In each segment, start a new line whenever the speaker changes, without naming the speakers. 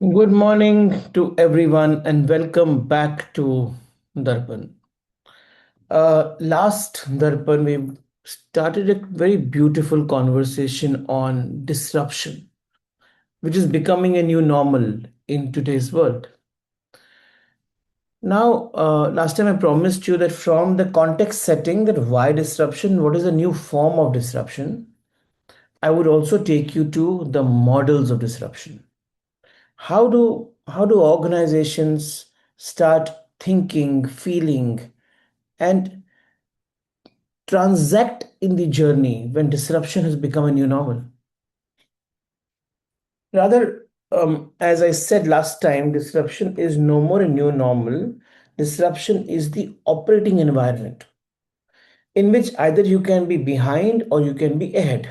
Good morning to everyone and welcome back to Darpan. Last Darpan, we started a very beautiful conversation on disruption, which is becoming a new normal in today's world. Now, last time I promised you that from the context setting, that why disruption, what is a new form of disruption, I would also take you to the models of disruption. How do organizations start thinking, feeling, and transact in the journey when disruption has become a new normal? Rather, as I said last time, disruption is no more a new normal. Disruption is the operating environment in which either you can be behind or you can be ahead.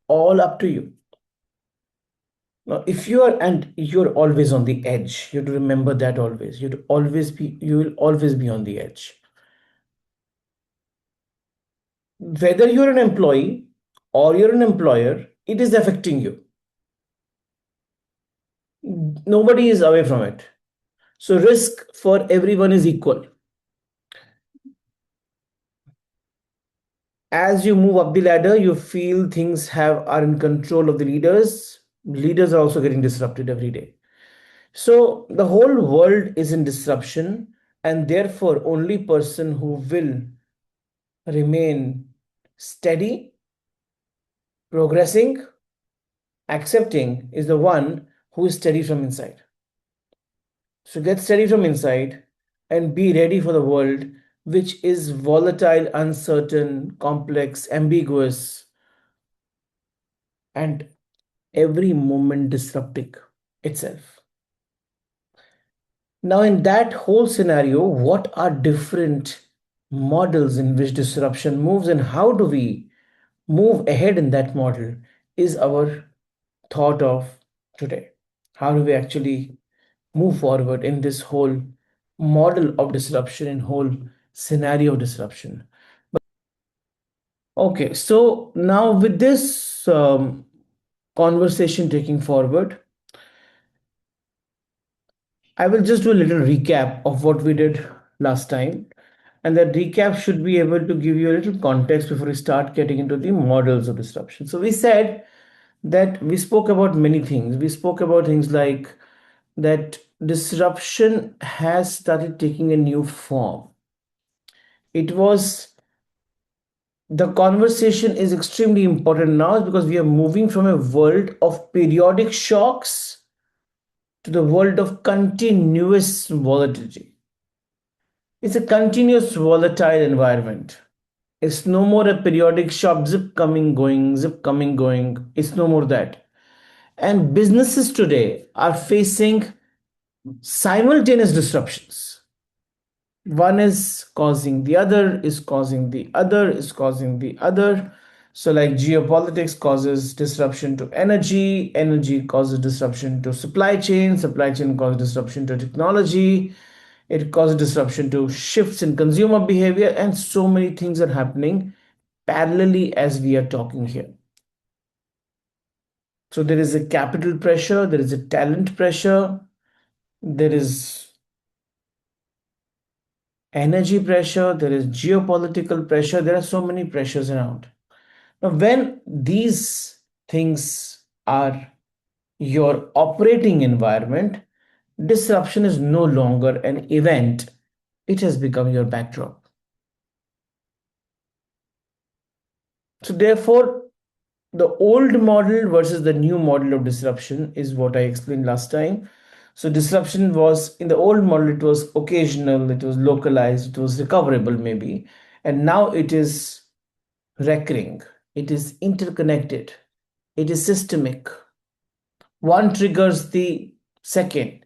All up to you. Now, if you are and you're always on the edge, you have to remember that always. You will always be on the edge. Whether you're an employee or you're an employer, it is affecting you. Nobody is away from it. So risk for everyone is equal. As you move up the ladder, you feel things have are in control of the leaders. Leaders are also getting disrupted every day. So the whole world is in disruption, and therefore only person who will remain steady, progressing, accepting is the one who is steady from inside. So get steady from inside and be ready for the world, which is volatile, uncertain, complex, ambiguous, and every moment disrupting itself. Now, in that whole scenario, what are different models in which disruption moves, and how do we move ahead in that model is our thought of today. How do we actually move forward in this whole model of disruption and whole scenario of disruption? Okay, so now with this conversation taking forward, I will just do a little recap of what we did last time. And that recap should be able to give you a little context before we start getting into the models of disruption. So we said that we spoke about many things. We spoke about things like that disruption has started taking a new form. It was the conversation is extremely important now because we are moving from a world of periodic shocks to the world of continuous volatility. It's a continuous volatile environment. It's no more a periodic shock, zip coming, going, zip coming, going. It's no more that. And businesses today are facing simultaneous disruptions. One is causing the other, is causing the other, is causing the other. So, like geopolitics causes disruption to energy, energy causes disruption to supply chain causes disruption to technology, it causes disruption to shifts in consumer behavior, and so many things are happening parallelly as we are talking here. So, there is a capital pressure, there is a talent pressure, there is energy pressure, there is geopolitical pressure, there are so many pressures around. Now, when these things are your operating environment, disruption is no longer an event, it has become your backdrop. So, therefore, the old model versus the new model of disruption is what I explained last time. So, disruption was in the old model, it was occasional, it was localized, it was recoverable, maybe, and now it is recurring, it is interconnected, it is systemic. One triggers the second,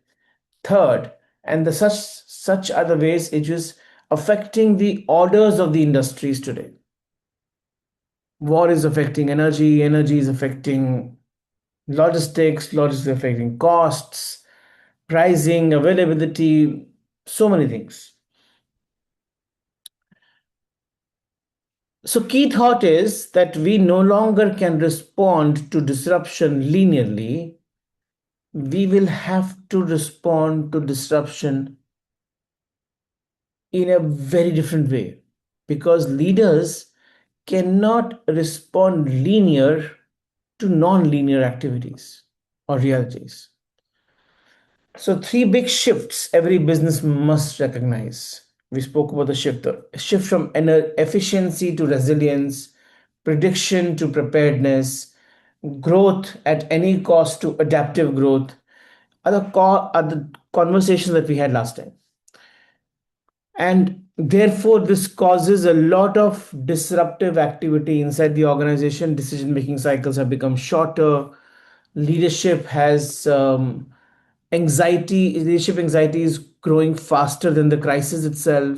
third, and the such other ways it is affecting the orders of the industries today. War is affecting energy, energy is affecting logistics, logistics affecting costs, pricing, availability, so many things. So, key thought is that we no longer can respond to disruption linearly. we will have to respond to disruption in a very different way, because leaders cannot respond linear to non-linear activities or realities. So three big shifts every business must recognize. We spoke about the shift, from efficiency to resilience, prediction to preparedness, growth at any cost to adaptive growth, are the conversations that we had last time. And therefore, this causes a lot of disruptive activity inside the organization. Decision making cycles have become shorter. Leadership has anxiety. Leadership anxiety is growing faster than the crisis itself.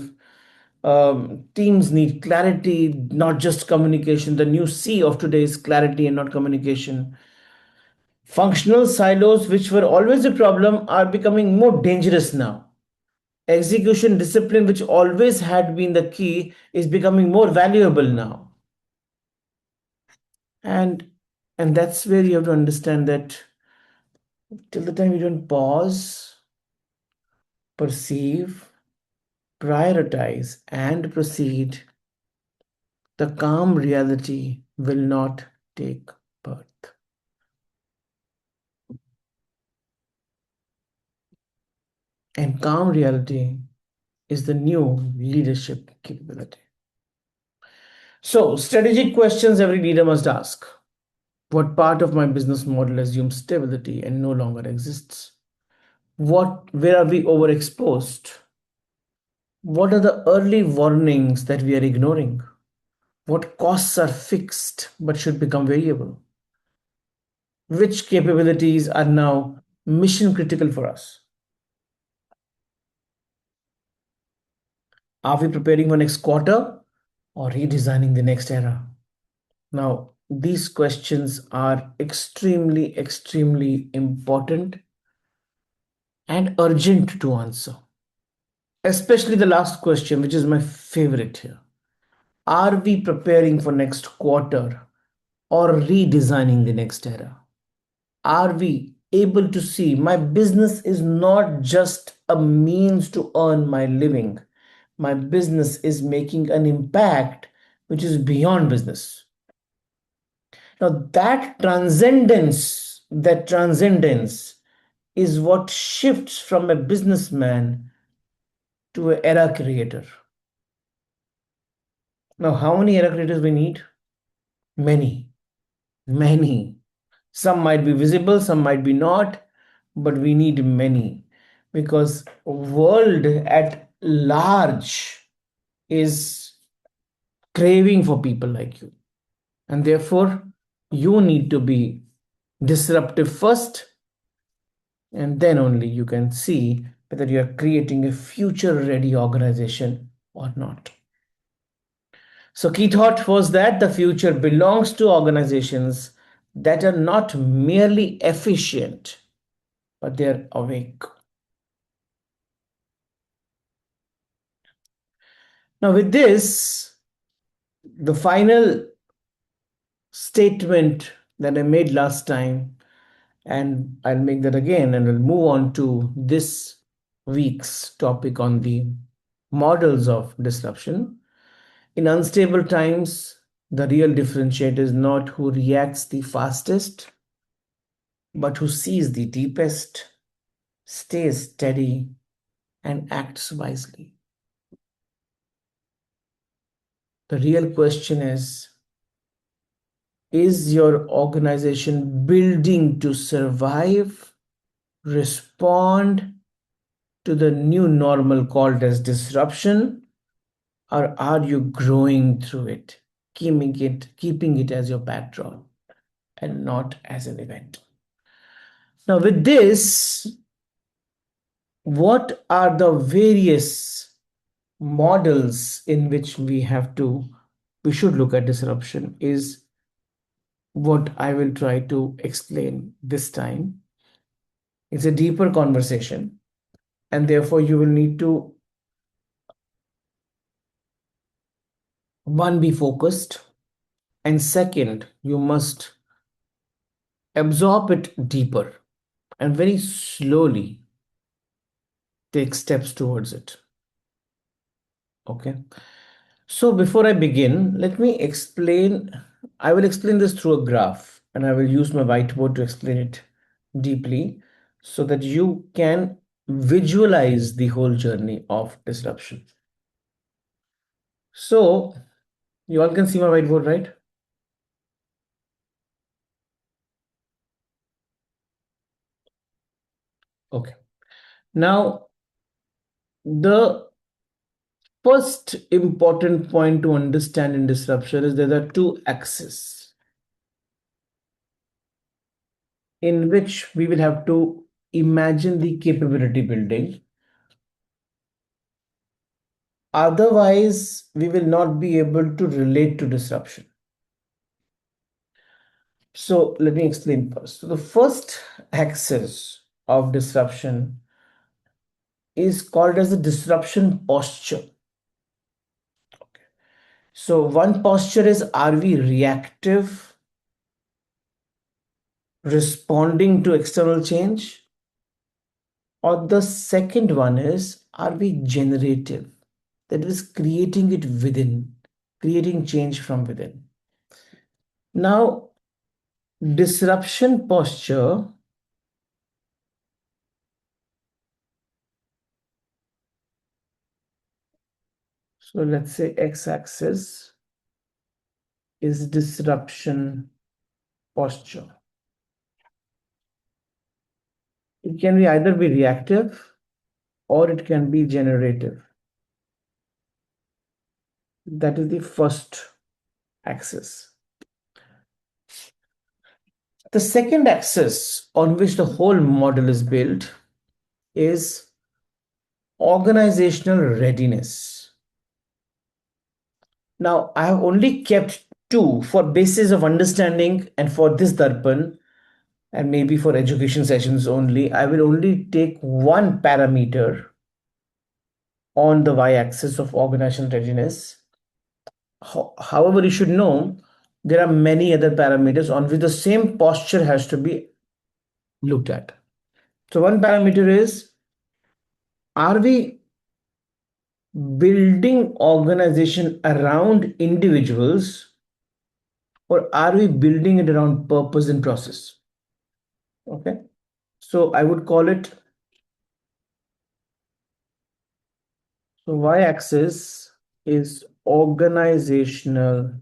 Teams need clarity, not just communication. The new C of today is clarity and not communication. Functional silos, which were always a problem, are becoming more dangerous now. Execution discipline, which always had been the key, is becoming more valuable now. And that's where you have to understand that till the time you don't pause, perceive, prioritize, and proceed, the calm reality will not take birth. And calm reality is the new leadership capability. So, strategic questions every leader must ask. What part of my business model assumes stability and no longer exists? Where are we overexposed? What are the early warnings that we are ignoring? What costs are fixed but should become variable? Which capabilities are now mission critical for us? Are we preparing for next quarter or redesigning the next era? Now, these questions are extremely, extremely important and urgent to answer. Especially the last question, which is my favorite here. Are we preparing for next quarter or redesigning the next era? Are we able to see my business is not just a means to earn my living? My business is making an impact which is beyond business. Now, that transcendence is what shifts from a businessman to an era creator. Now, how many era creators we need? Many, many. Some might be visible, some might be not, but we need many, because world at large is craving for people like you. And therefore, you need to be disruptive first, and then only you can see whether you are creating a future ready organization or not. So, key thought was that the future belongs to organizations that are not merely efficient, but they're awake. Now, with this, the final statement that I made last time, and I'll make that again, and we'll move on to this week's topic on the models of disruption. In unstable times, the real differentiator is not who reacts the fastest, but who sees the deepest, stays steady, and acts wisely. The real question is your organization building to survive, respond to the new normal called as disruption, or are you growing through it, keeping it as your backdrop and not as an event? Now, with this, what are the various models in which we should look at disruption is what I will try to explain this time. It's a deeper conversation, and therefore you will need to, one, be focused, and second, you must absorb it deeper. and very slowly take steps towards it. Okay. So before I begin, let me explain. I will explain this through a graph, and I will use my whiteboard to explain it deeply so that you can visualize the whole journey of disruption. So you all can see my whiteboard, right? Okay. Now, the first important point to understand in disruption is there are two axes in which we will have to imagine the capability building. Otherwise, we will not be able to relate to disruption. So let me explain first. So the first axis of disruption is called as the disruption posture. So one posture is, are we reactive, responding to external change? Or the second one is, are we generative? That is creating it within, creating change from within. Now, disruption posture, so let's say x-axis is disruption posture. It can be either be reactive or it can be generative. That is the first axis. The second axis on which the whole model is built is organizational readiness. Now, I have only kept two for basis of understanding, and for this Darpan, and maybe for education sessions only, I will only take one parameter on the y-axis of organizational readiness. However, you should know there are many other parameters on which the same posture has to be looked at. So one parameter is, are we building organization around individuals or are we building it around purpose and process? Okay. So I would call it, so y-axis is organizational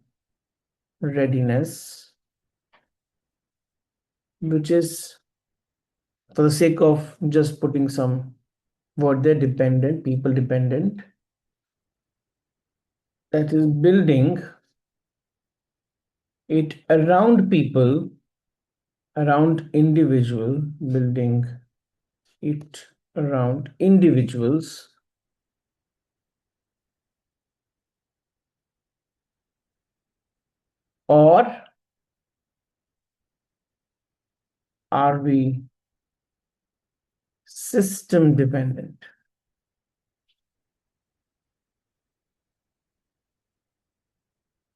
readiness, which is, for the sake of just putting some word there, dependent, people dependent, that is building it around people, around individual, building it around individuals, or are we system dependent?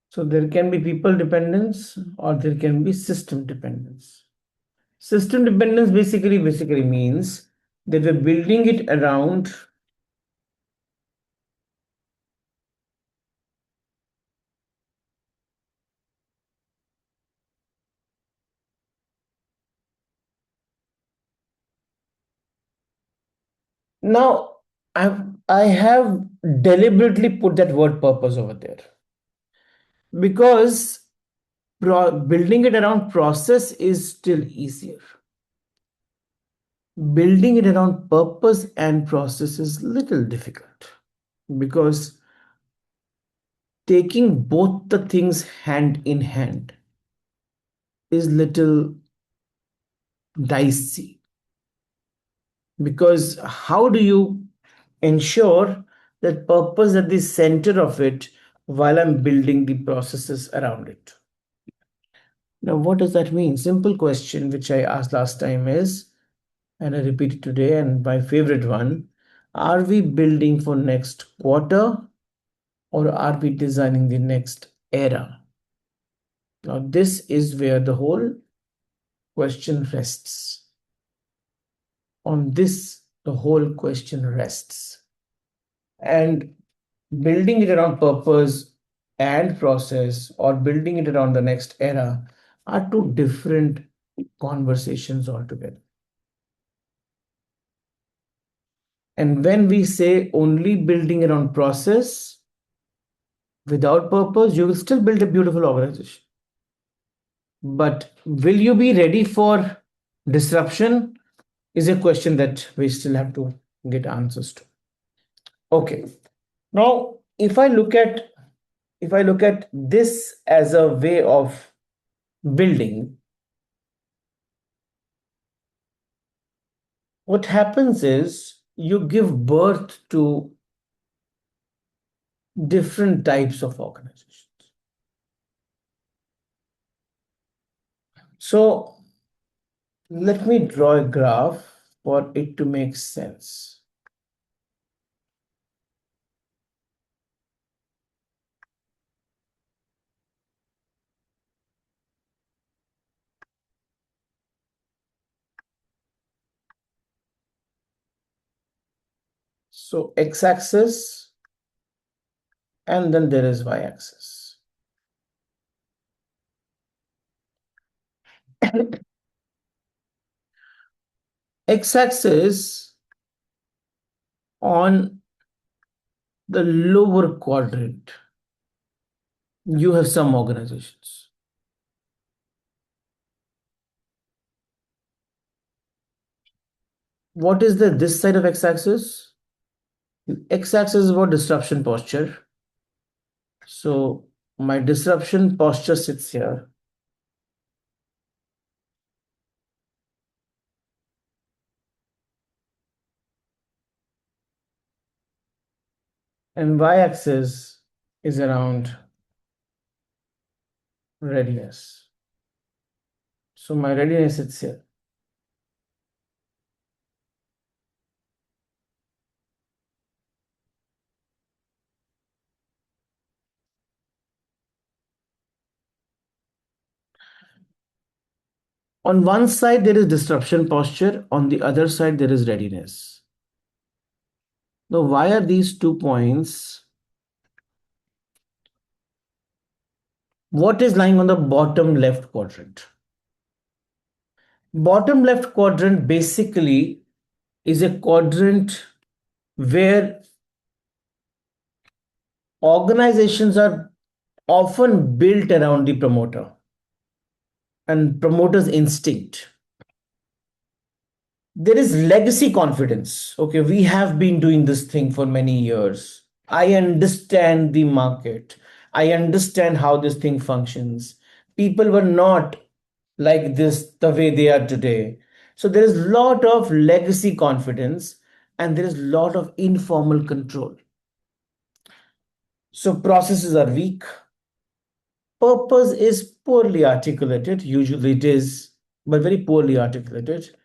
So there can be people dependence or there can be system dependence. System dependence basically means that we're building it around now. I have deliberately put that word purpose over there because building it around process is still easier. Building it around purpose and process is little difficult because taking both the things hand in hand is little dicey, because how do you ensure that purpose at the center of it while I'm building the processes around it? Now, what does that mean? Simple question which I asked last time is, and I repeat it today, and my favorite one, are we building for next quarter or are we designing the next era? Now, this is where the whole question rests. On this, the whole question rests. And building it around purpose and process, or building it around the next era, are two different conversations altogether. And when we say only building around process without purpose, you will still build a beautiful organization. But will you be ready for disruption? Is a question that we still have to get answers to. Okay. Now, if I look at this as a way of building, what happens is you give birth to different types of organizations. So let me draw a graph for it to make sense. So x-axis, and then there is y-axis. X-axis on the lower quadrant, you have some organizations. What is this side of x-axis? X-axis is about disruption posture. So my disruption posture sits here. And y-axis is around readiness. So my readiness sits here. On one side, there is disruption posture. On the other side, there is readiness. Now, why are these 2 points? What is lying on the bottom left quadrant? Bottom left quadrant basically is a quadrant where organizations are often built around the promoter and promoter's instinct. There is legacy confidence. Okay, we have been doing this thing for many years. I understand the market. I understand how this thing functions. People were not like this the way they are today. So there is a lot of legacy confidence and there is a lot of informal control. So processes are weak. Purpose is poorly articulated. Usually it is, but very poorly articulated.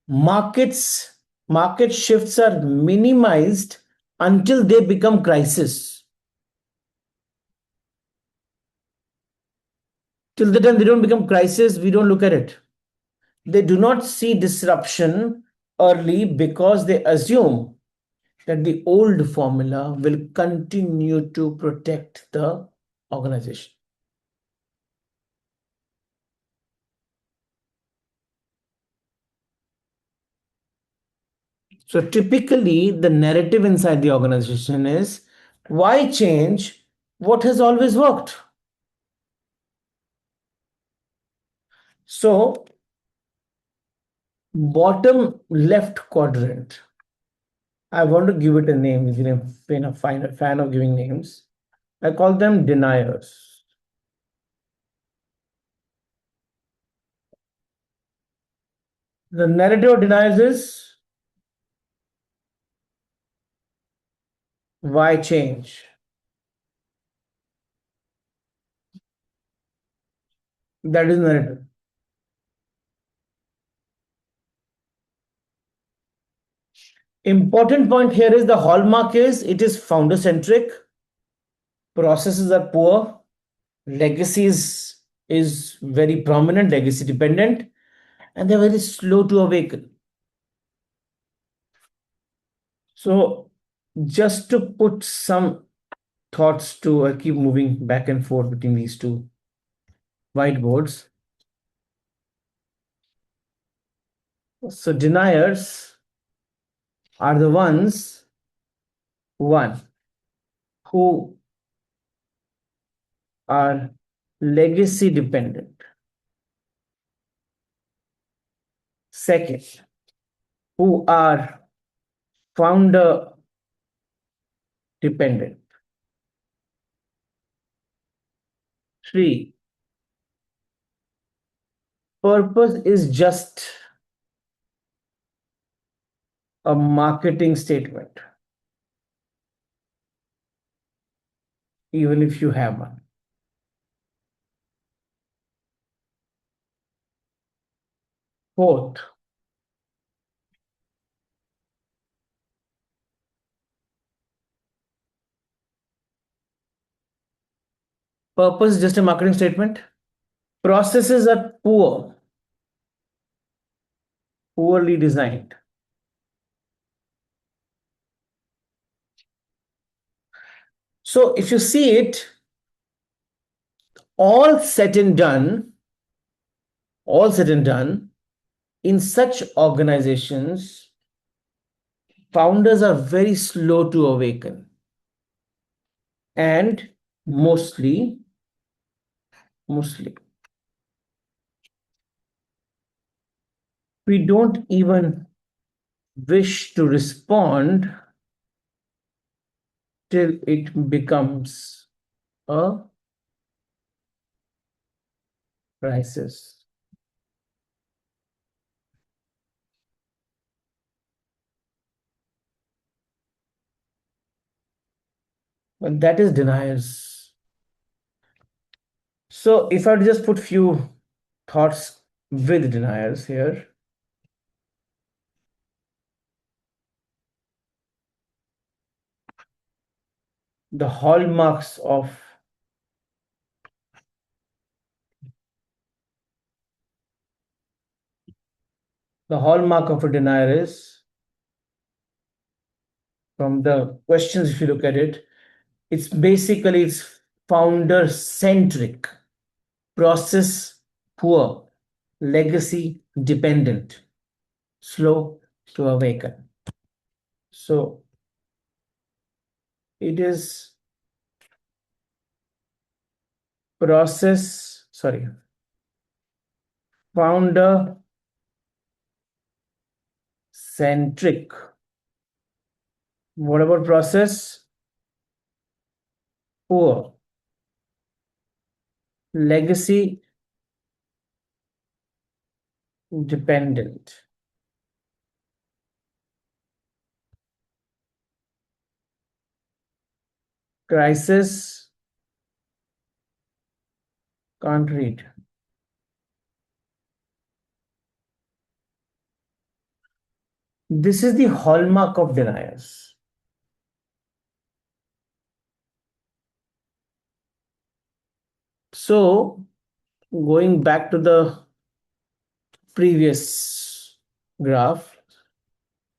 Market shifts are minimized until they become crisis. Till the time they don't become crisis, we don't look at it. They do not see disruption early because they assume that the old formula will continue to protect the organization. So typically, the narrative inside the organization is, why change what has always worked? So, bottom left quadrant, I want to give it a name. If you're a fan of giving names, I call them deniers. The narrative of deniers is, why change? That is narrative. Important point here is the hallmark is it is founder centric, processes are poor, legacies is very prominent, legacy dependent, and they're very slow to awaken. So, just to put some thoughts to keep moving back and forth between these two whiteboards. So, deniers are the ones, one, who are legacy dependent. Second, who are founder dependent. Three, purpose is just a marketing statement, even if you have one. Fourth, purpose is just a marketing statement. Processes are poorly designed. So if you see it, all said and done, all said and done, in such organizations, founders are very slow to awaken. And mostly, we don't even wish to respond till it becomes a crisis. But that is deniers. So if I just put few thoughts with deniers here, the hallmarks of the hallmark of a denier is, from the questions, if you look at it, it's founder centric, process poor, legacy dependent, slow to awaken. So it is founder centric. What about process? Poor. Legacy dependent. Crisis, can't read. This is the hallmark of deniers. So, going back to the previous graph,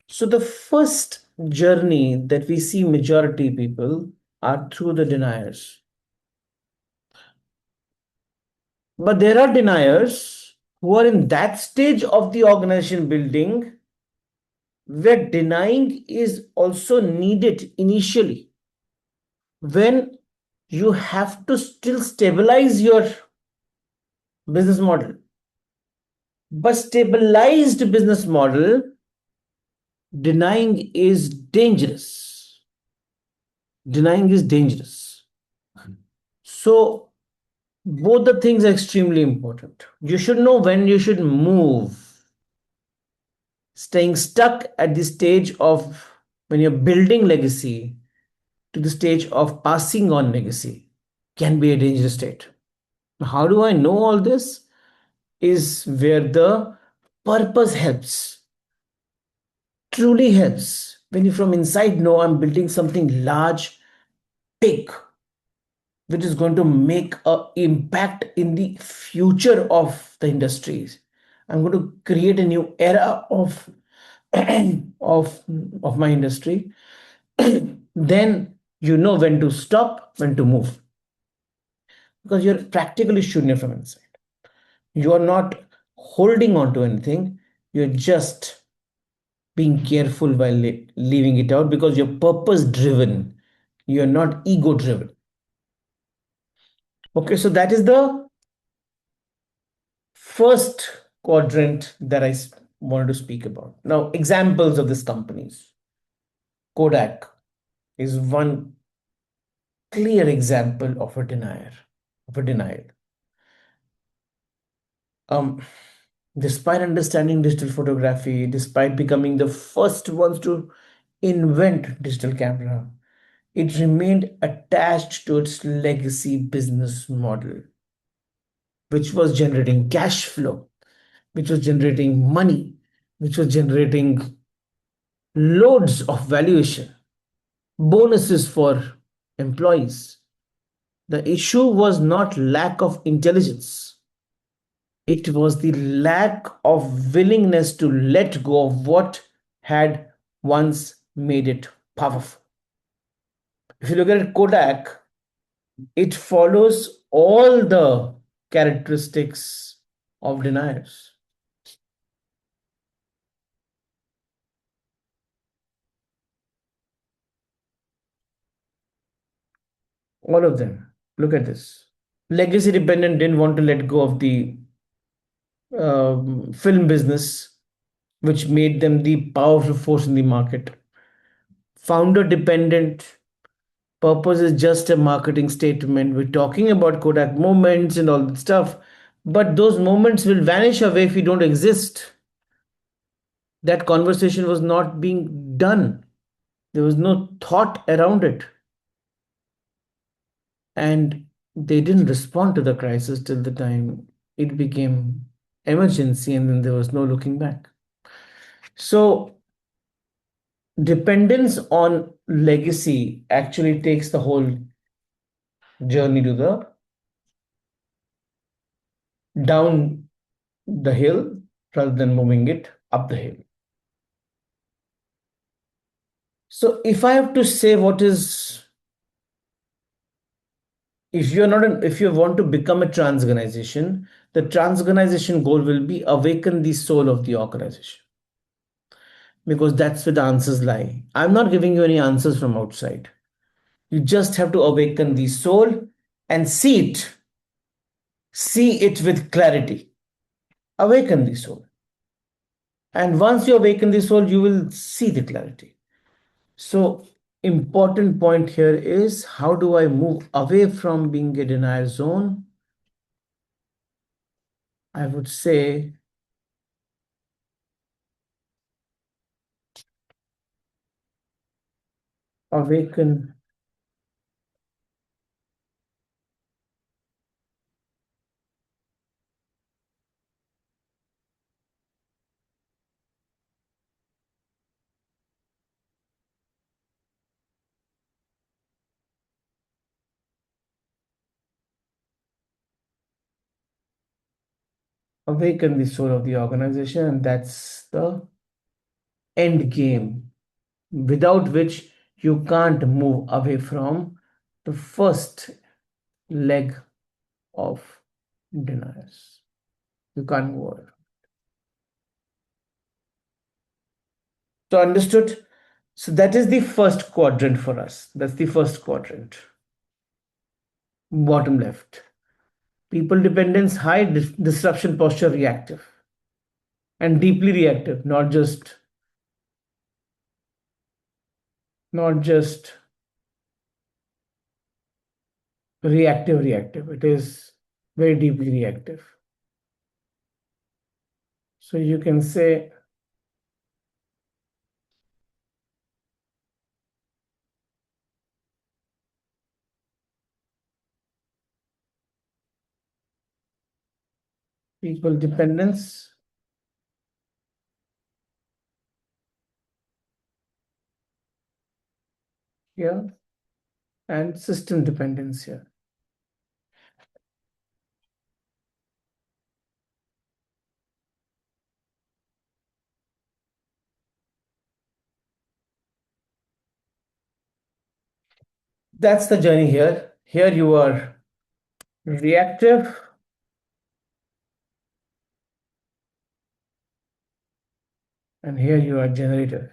so the first journey that we see majority people are through the deniers. But there are deniers who are in that stage of the organization building where denying is also needed initially, when you have to still stabilize your business model. But stabilized business model, denying is dangerous. Denying is dangerous. So both the things are extremely important. You should know when you should move. Staying stuck at the stage of when you're building legacy to the stage of passing on legacy can be a dangerous state. How do I know all this? Is where the purpose helps, truly helps. When you from inside know I'm building something large, big, which is going to make an impact in the future of the industries. I'm going to create a new era of of of my industry, then you know when to stop, when to move, because you're practically shunya from inside. You are not holding on to anything. You're just being careful while leaving it out because you're purpose driven. You're not ego driven. Okay, so that is the first quadrant that wanted to speak about. Now, examples of these companies. Kodak is one clear example of a denier, of a denial. Um, Despite understanding digital photography, despite becoming the first ones to invent digital camera, it remained attached to its legacy business model, which was generating cash flow, which was generating money, which was generating loads of valuation, bonuses for employees. The issue was not lack of intelligence. It was the lack of willingness to let go of what had once made it powerful. If you look at Kodak, it follows all the characteristics of deniers. All of them. Look at this. Legacy dependent didn't want to let go of the film business, which made them the powerful force in the market. Founder dependent, purpose is just a marketing statement. We're talking about Kodak moments and all that stuff, but those moments will vanish away if you don't exist. That conversation was not being done. There was no thought around it. And they didn't respond to the crisis till the time it became emergency, and then there was no looking back. So dependence on legacy actually takes the whole journey to the down the hill rather than moving it up the hill. So if I have to say what is, if you're not an, if you want to become a transorganization, the transorganization goal will be awaken the soul of the organization, because that's where the answers lie. I'm not giving you any answers from outside. You just have to awaken the soul and see it with clarity. Awaken the soul. And once you awaken the soul, you will see the clarity. So, important point here is, how do I move away from being a denier zone? I would say awaken awaken the soul of the organization, and that's the end game, without which you can't move away from the first leg of deniers. You can't move away. So understood? So that is the first quadrant for us. That's the first quadrant. Bottom left. People dependence high, disruption posture reactive. And deeply reactive, not just reactive. It is very deeply reactive. So you can say people dependence here and system dependence here. That's the journey here. Here you are reactive, and here you are generative.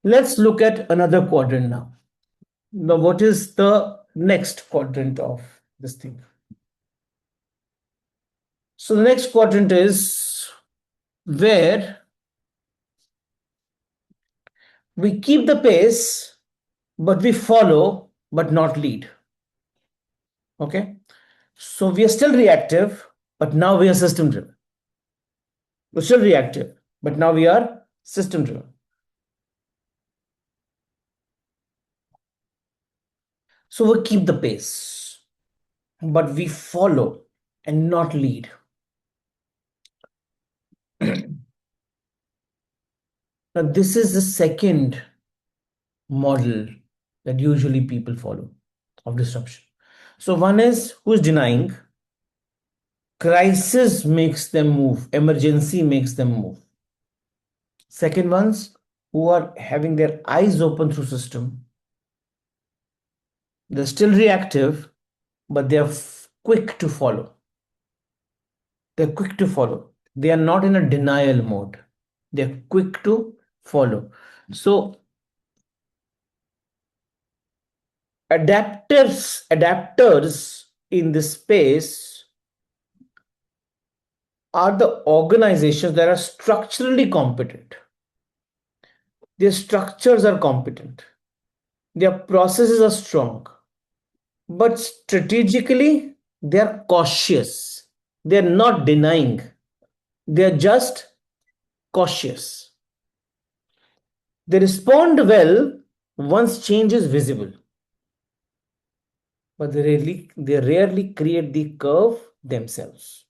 Let's look at another quadrant now. Now, what is the next quadrant of this thing? So the next quadrant is where we keep the pace, but we follow, but not lead. Okay. So we are still reactive, but now we are system driven. We're still reactive, but now we are system driven. So we keep the pace, but we follow and not lead. Now, this is the second model that usually people follow of disruption. So, one is who's denying, crisis makes them move, emergency makes them move. Second ones who are having their eyes open through system, they're still reactive, but they're quick to follow. They're quick to follow. They are not in a denial mode. They're quick to follow. So adapters in this space are the organizations that are structurally competent. Their structures are competent. Their processes are strong. But strategically, they are cautious. They're not denying. They're just cautious. They respond well once change is visible, but they rarely create the curve themselves.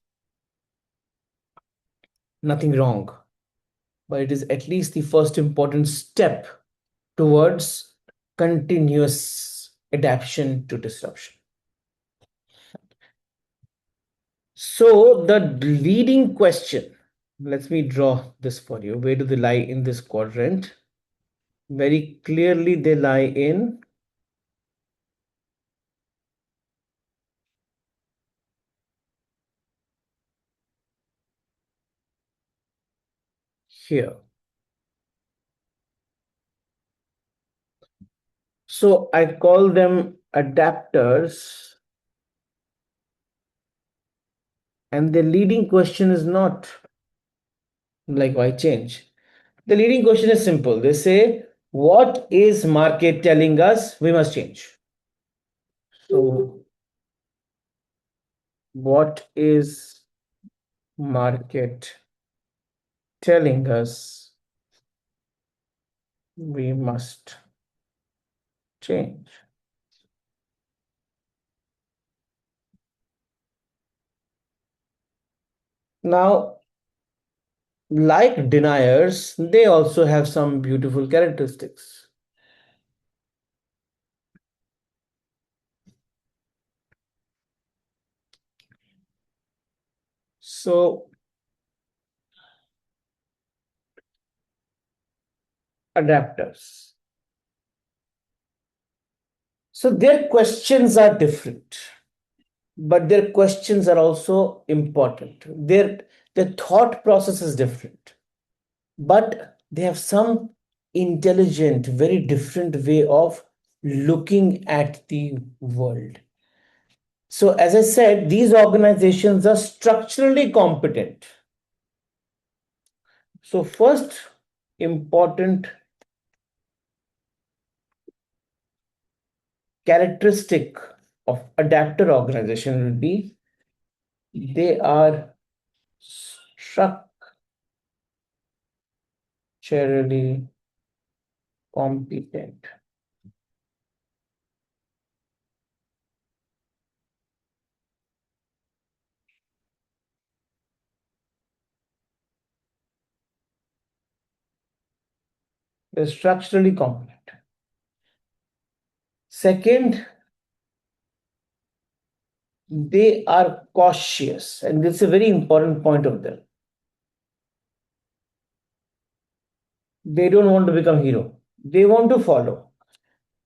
Nothing wrong, but it is at least the first important step towards continuous adaptation to disruption. So, the leading question, let me draw this for you. Where do they lie in this quadrant? Very clearly, they lie in here. So, I call them adapters, and the leading question is not like why change. The leading question is simple. They say, what is market telling us we must change? So, what is market telling us we must change? Now, like deniers, they also have some beautiful characteristics. So, adapters. So, their questions are different, but their questions are also important. Their thought process is different, but they have some intelligent, very different way of looking at the world. So, as I said, these organizations are structurally competent. So, first important characteristic of adapter organization will be they are structurally competent. They're structurally competent. Second, they are cautious, and this is a very important point of them. They don't want to become hero. They want to follow.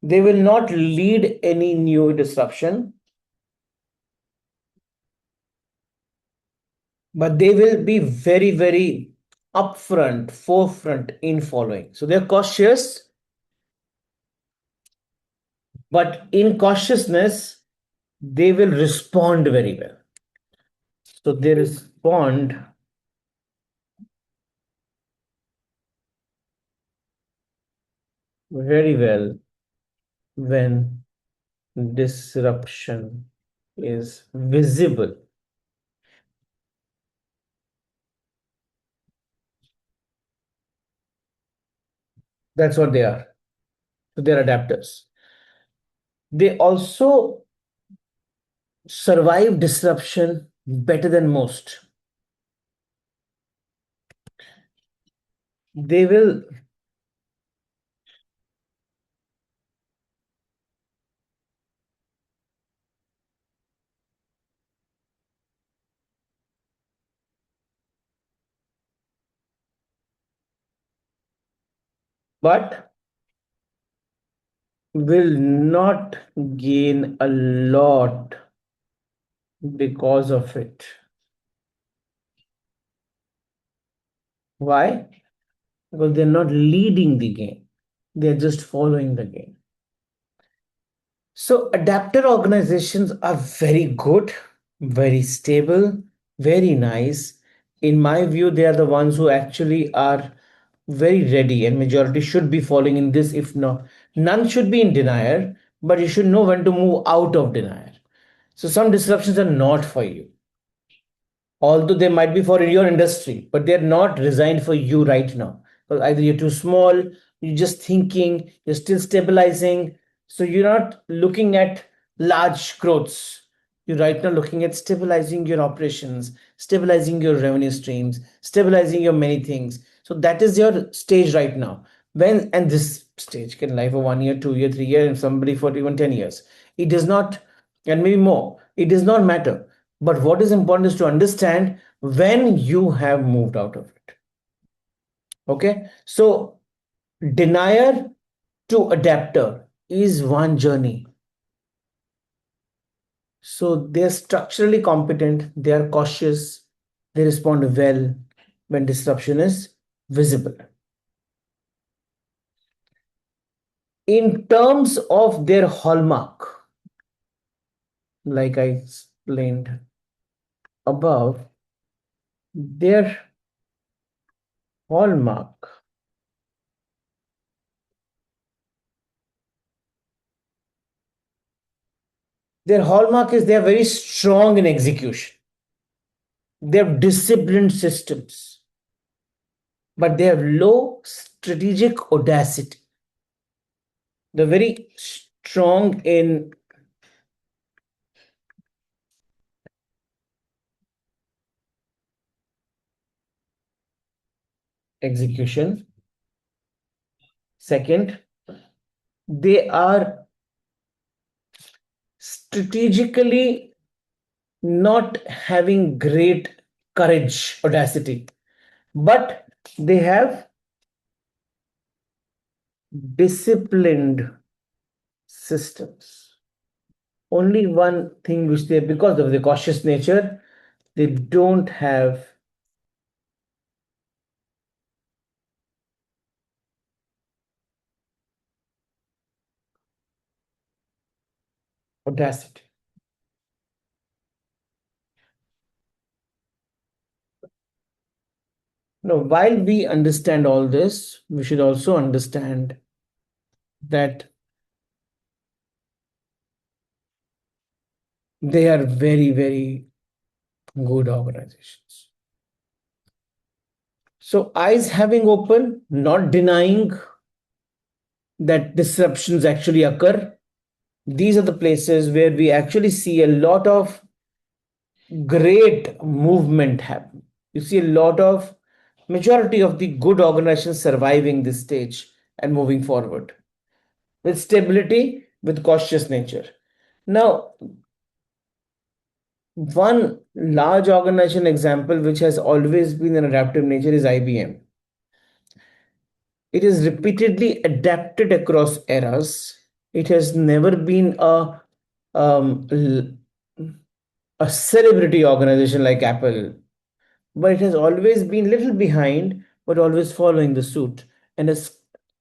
They will not lead any new disruption, but they will be very, very upfront, forefront in following. So they're cautious, but in cautiousness, they will respond very well. So they respond very well when disruption is visible. That's what they are. So they're adapters. They also survive disruption better than most. They will, but will not gain a lot because of it. Why? Because they're not leading the game, they're just following the game. So, adapter organizations are very good, very stable, very nice. In my view, they are the ones who actually are very ready, and majority should be following in this. If not, none should be in denier, but you should know when to move out of denier. So, some disruptions are not for you, although they might be for your industry, but they're not designed for you right now. Well, either you're too small, you're just thinking, you're still stabilizing, so you're not looking at large growths. You're right now looking at stabilizing your operations, stabilizing your revenue streams, stabilizing your many things. So that is your stage right now. When and this stage can live for 1 year, 2 year, 3 year, and somebody for even 10 years. It does not, and maybe more. It does not matter, but what is important is to understand when you have moved out of it. Okay. So, denier to adapter is one journey. So, they're structurally competent, they are cautious, they respond well when disruption is visible. In terms of their hallmark, like I explained above, their hallmark their hallmark is they are very strong in execution. They have disciplined systems, but they have low strategic audacity. They're very strong in execution. Second, they are strategically not having great courage, audacity, but they have disciplined systems. Only one thing which they, because of the cautious nature, they don't have audacity. Now, while we understand all this, we should also understand that they are very, very good organizations. So, eyes having open, not denying that disruptions actually occur. These are the places where we actually see a lot of great movement happen. You see a lot of majority of the good organizations surviving this stage and moving forward with stability, with cautious nature. Now, one large organization example which has always been an adaptive nature is IBM. It is repeatedly adapted across eras. It has never been um, a celebrity organization like Apple, but it has always been little behind, but always following the suit. And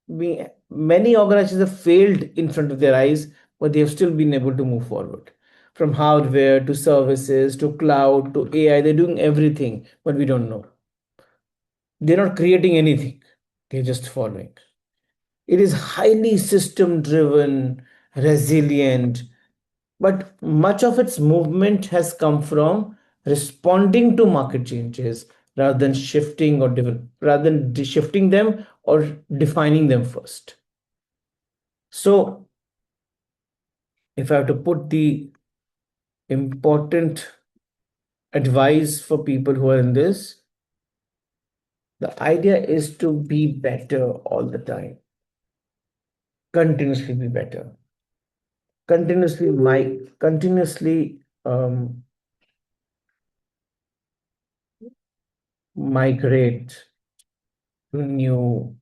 many organizations have failed in front of their eyes, but they have still been able to move forward. From hardware to services to cloud to AI, they're doing everything, but we don't know. They're not creating anything, they're just following. It is highly system driven, resilient, but much of its movement has come from responding to market changes rather than shifting them or defining them first. So, if I have to put the important advice for people who are in this, the idea is to be better all the time, continuously be better, continuously migrate to new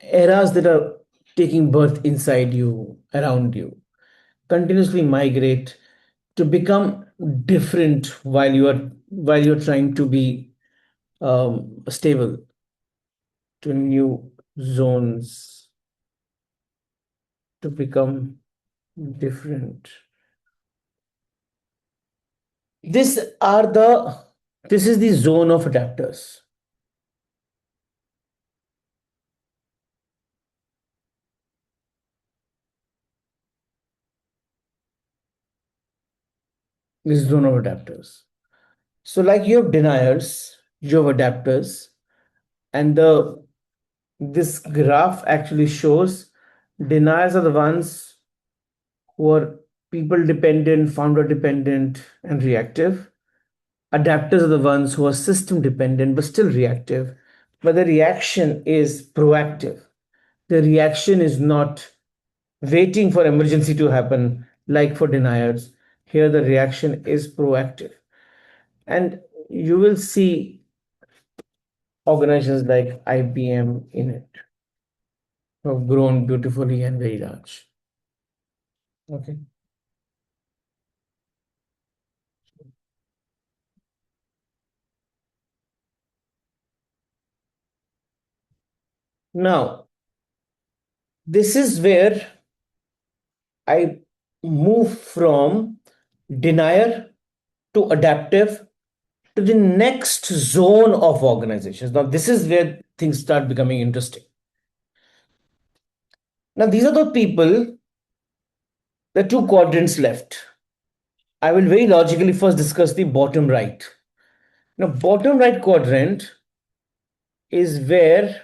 eras that are taking birth inside you, around you. Continuously migrate to become different while you're trying to be stable, to new zones, to become different. This are the this is the zone of adapters. This zone of adapters. So, like you have deniers, you have adapters, and the this graph actually shows deniers are the ones who are people dependent, founder dependent, and reactive. Adapters are the ones who are system dependent but still reactive. But the reaction is proactive. The reaction is not waiting for emergency to happen like for deniers. Here, the reaction is proactive. And you will see organizations like IBM in it who have grown beautifully and very large. Okay. Now, this is where I move from denier to adaptive to the next zone of organizations. Now, this is where things start becoming interesting. Now, these are the people, the two quadrants left. I will very logically first discuss the bottom right. Now, bottom right quadrant is where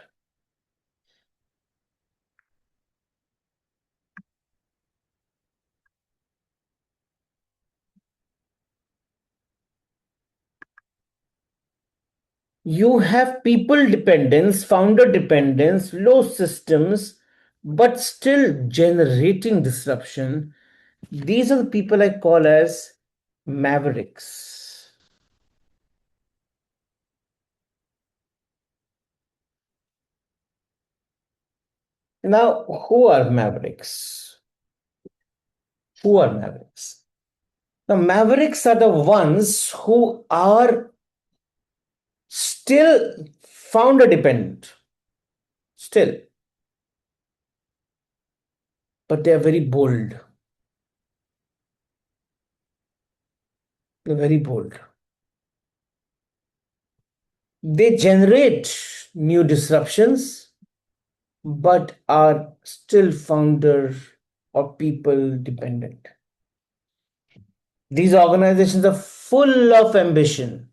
you have people dependence, founder dependence, low systems, but still generating disruption. These are the people I call as Mavericks. Now, who are Mavericks? Who are Mavericks? The Mavericks are the ones who are still founder dependent, still, but they are very bold. They're very bold. They generate new disruptions, but are still founder or people dependent. These organizations are full of ambition,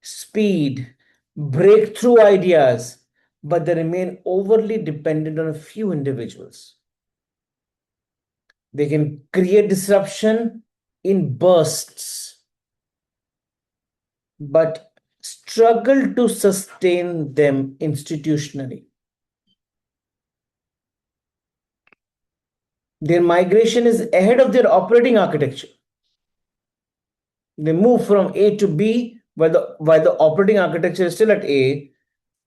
speed, breakthrough ideas, but they remain overly dependent on a few individuals. They can create disruption in bursts, but struggle to sustain them institutionally. Their migration is ahead of their operating architecture. They move from A to B while the operating architecture is still at A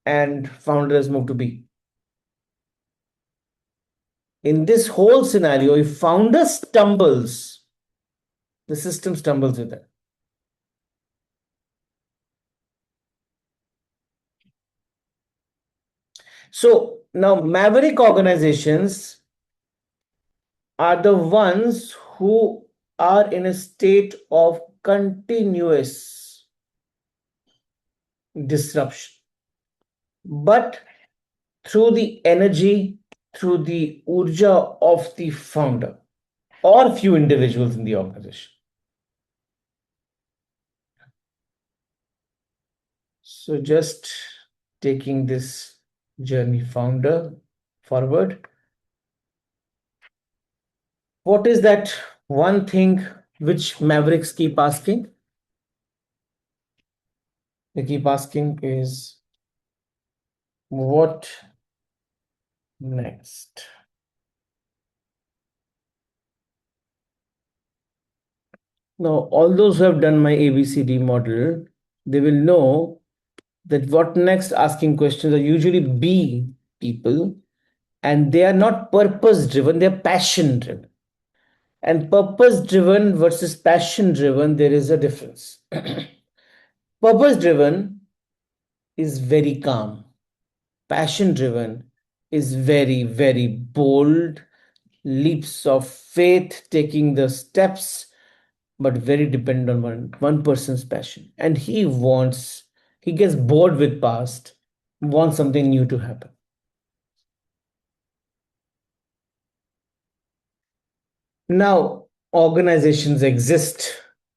and founder has moved to B. In this whole scenario, if founder stumbles, the system stumbles with it. So now Maverick organizations are the ones who are in a state of continuous disruption, but through the energy, through the urja of the founder or few individuals in the organization. So just taking this journey founder forward. What is that one thing which Mavericks keep asking? They keep asking is what next? Now, all those who have done my ABCD model, they will know that what next asking questions are usually B people, and they are not purpose driven, they are passion driven. And purpose driven versus passion driven, there is a difference. Purpose driven is very calm, passion driven is very, very bold, leaps of faith, taking the steps, but very dependent on one person's passion. And he gets bored with past, wants something new to happen. Now, organizations exist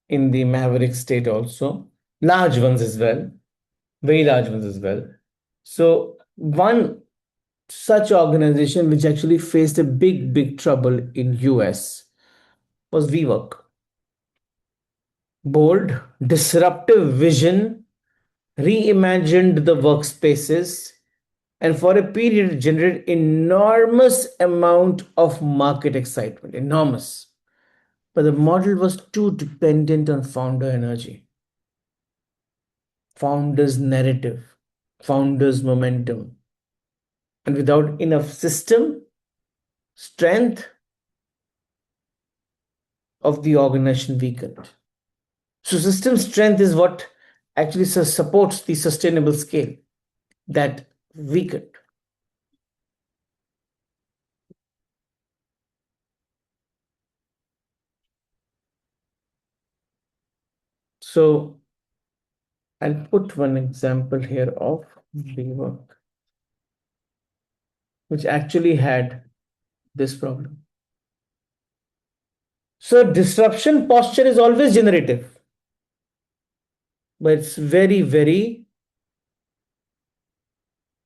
in the Maverick state also, large ones as well, very large ones as well. So, one such organization which actually faced a big, big trouble in US was WeWork. Bold, disruptive vision, reimagined the workspaces, and for a period generated enormous amount of market excitement, enormous. But the model was too dependent on founder energy, founder's narrative, founder's momentum. And without enough system, strength of the organization weakened. So, system strength is what actually supports the sustainable scale that weakened. So, I'll put one example here of WeWork, which actually had this problem. So, disruption posture is always generative, but it's very, very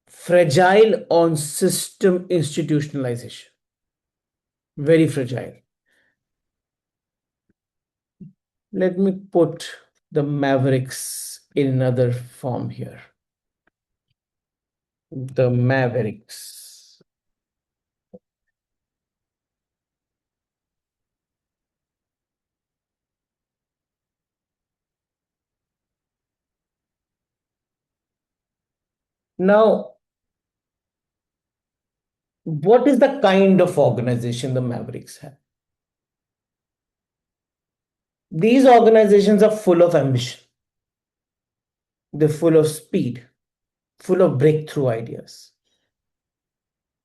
fragile on system institutionalization. Very fragile. Let me put the Mavericks in another form here. The Mavericks. Now, what is the kind of organization the Mavericks have? These organizations are full of ambition, they're full of speed, full of breakthrough ideas.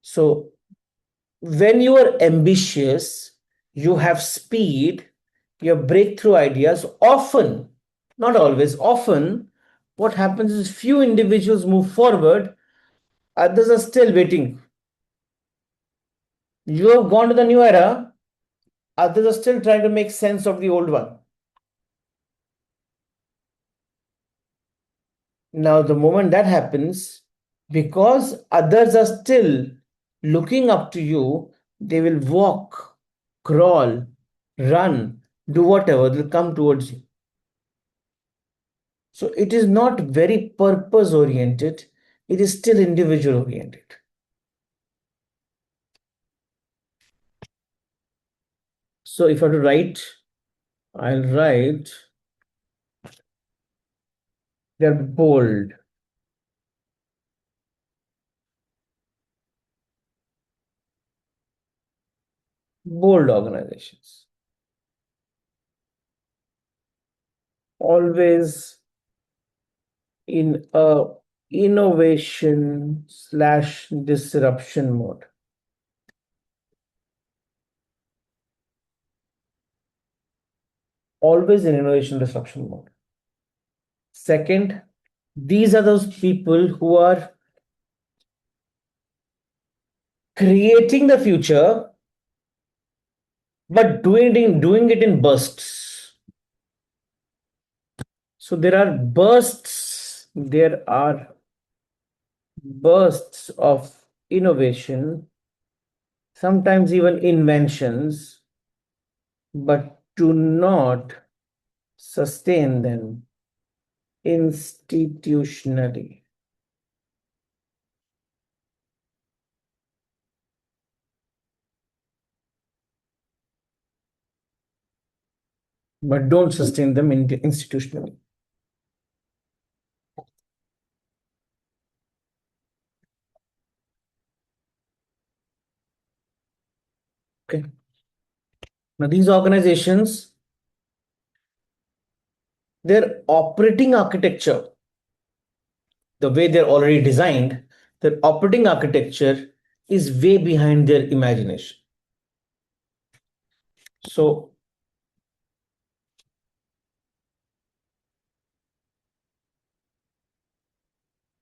So, when you are ambitious, you have speed, your breakthrough ideas, often, not always, often, what happens is few individuals move forward, others are still waiting. You have gone to the new era, others are still trying to make sense of the old one. Now, the moment that happens, because others are still looking up to you, they will walk, crawl, run, do whatever, they'll come towards you. So it is not very purpose oriented, it is still individual oriented. So if I have to write, I'll write They're bold, bold organizations. Always in a innovation slash disruption mode. Always in innovation disruption mode. Second, these are those people who are creating the future, but doing it in bursts. So there are bursts of innovation, sometimes even inventions, but do not sustain them institutionally. But don't sustain them institutionally. Okay. Now, these organizations, their operating architecture, the way they're already designed, their operating architecture is way behind their imagination. So,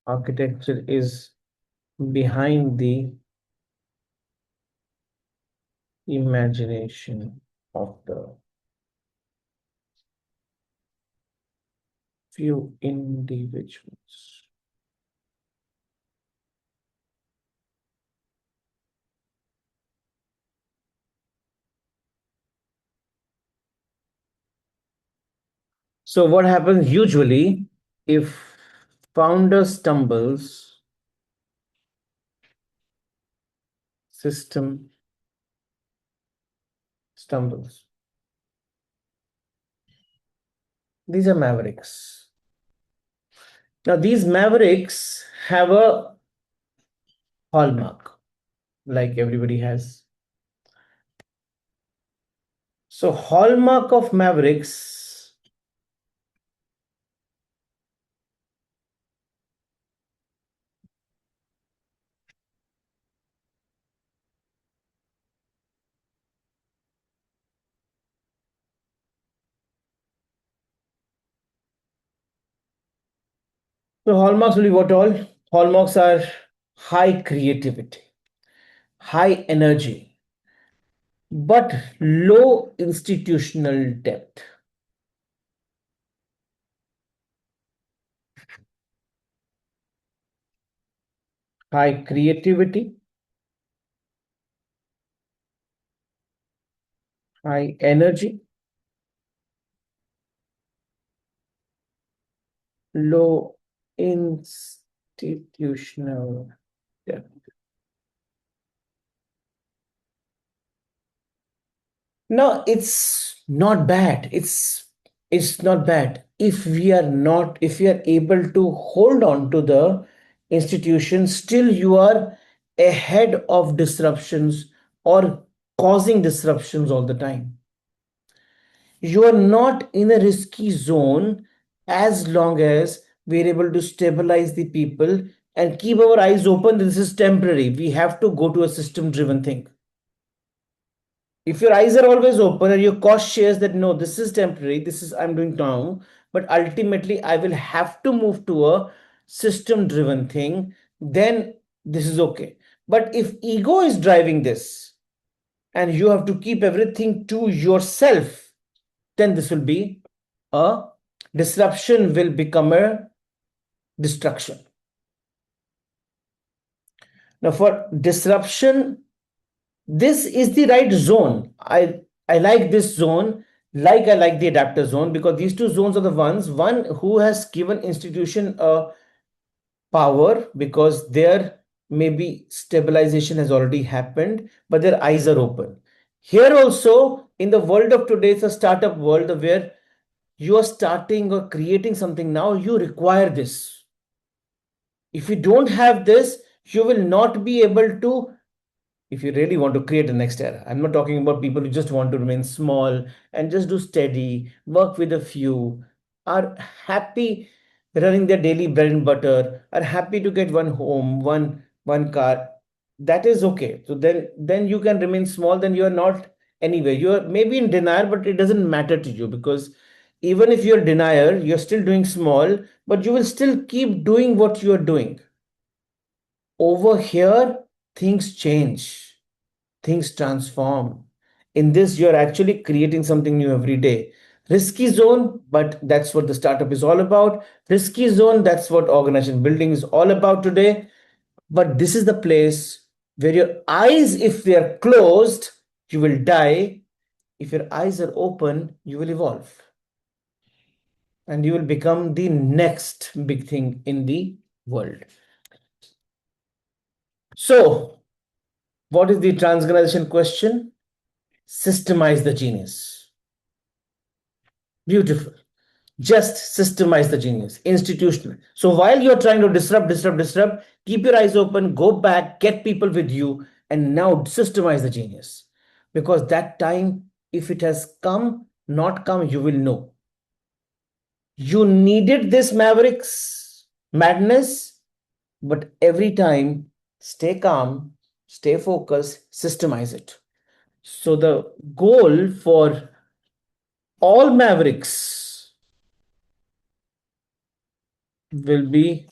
architecture is behind the imagination of the few individuals. So, what happens usually if founder stumbles, system stumbles? These are mavericks. Now, these mavericks have a hallmark, like everybody has. So, hallmark of mavericks. So, hallmarks will be what all? Hallmarks are high creativity, high energy, but low institutional depth. High creativity, high energy, low institutional depth. No, it's not bad. It's not bad if we are able to hold on to the institution, still you are ahead of disruptions or causing disruptions all the time. You are not in a risky zone as long as we're able to stabilize the people and keep our eyes open. This is temporary. We have to go to a system driven thing. If your eyes are always open and your cost shares that no, this is temporary, this is I'm doing now, but ultimately I will have to move to a system driven thing, then this is okay. But if ego is driving this and you have to keep everything to yourself, then this will be a disruption, will become a destruction. Now, for disruption, this is the right zone. I like this zone, like I like the adapter zone, because these two zones are the ones, one who has given institution a power because their maybe stabilization has already happened, but their eyes are open. Here also, in the world of today, it's a startup world where you are starting or creating something now, you require this. If you don't have this, you will not be able to, if you really want to create the next era. I'm not talking about people who just want to remain small and just do steady, work with a few, are happy running their daily bread and butter, are happy to get one home, one car. That is okay. So then you can remain small, then you are not anywhere. You are maybe in denier, but it doesn't matter to you, because even if you're denier, you're still doing small, but you will still keep doing what you are doing. Over here, things change, things transform. In this, you're actually creating something new every day. Risky zone, but that's what the startup is all about. Risky zone, that's what organization building is all about today. But this is the place where your eyes, if they are closed, you will die. If your eyes are open, you will evolve. And you will become the next big thing in the world. So, what is the transgression question? Systemize the genius. Beautiful. Just systemize the genius. Institutional. So while you're trying to disrupt, keep your eyes open, go back, get people with you, and now systemize the genius. Because that time, if it has come, not come, you will know. You needed this Mavericks madness, but every time, stay calm, stay focused, systemize it. So the goal for all Mavericks will be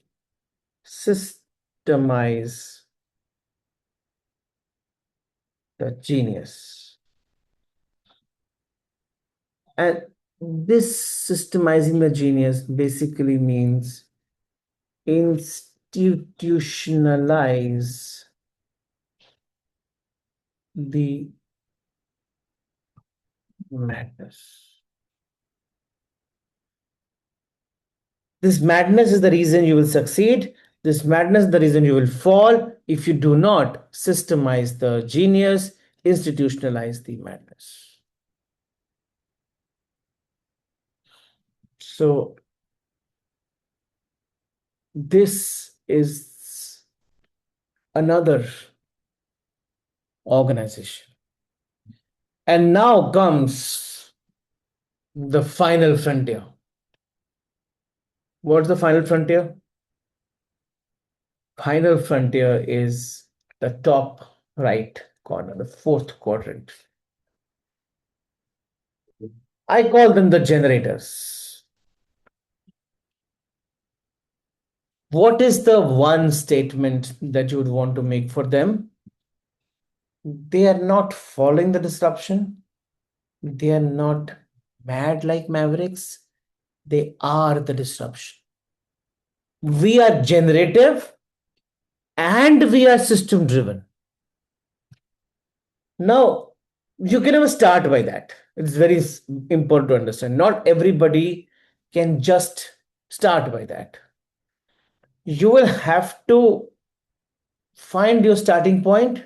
systemize the genius. And this systemizing the genius basically means institutionalize the madness. This madness is the reason you will succeed. This madness is the reason you will fall if you do not systemize the genius, institutionalize the madness. So, this is another organization. And now comes the final frontier. What's the final frontier? Final frontier is the top right corner, the fourth quadrant. I call them the generators. What is the one statement that you would want to make for them? They are not following the disruption. They are not mad like Mavericks. They are the disruption. We are generative and we are system driven. Now, you can never start by that. It's very important to understand. Not everybody can just start by that. You will have to find your starting point,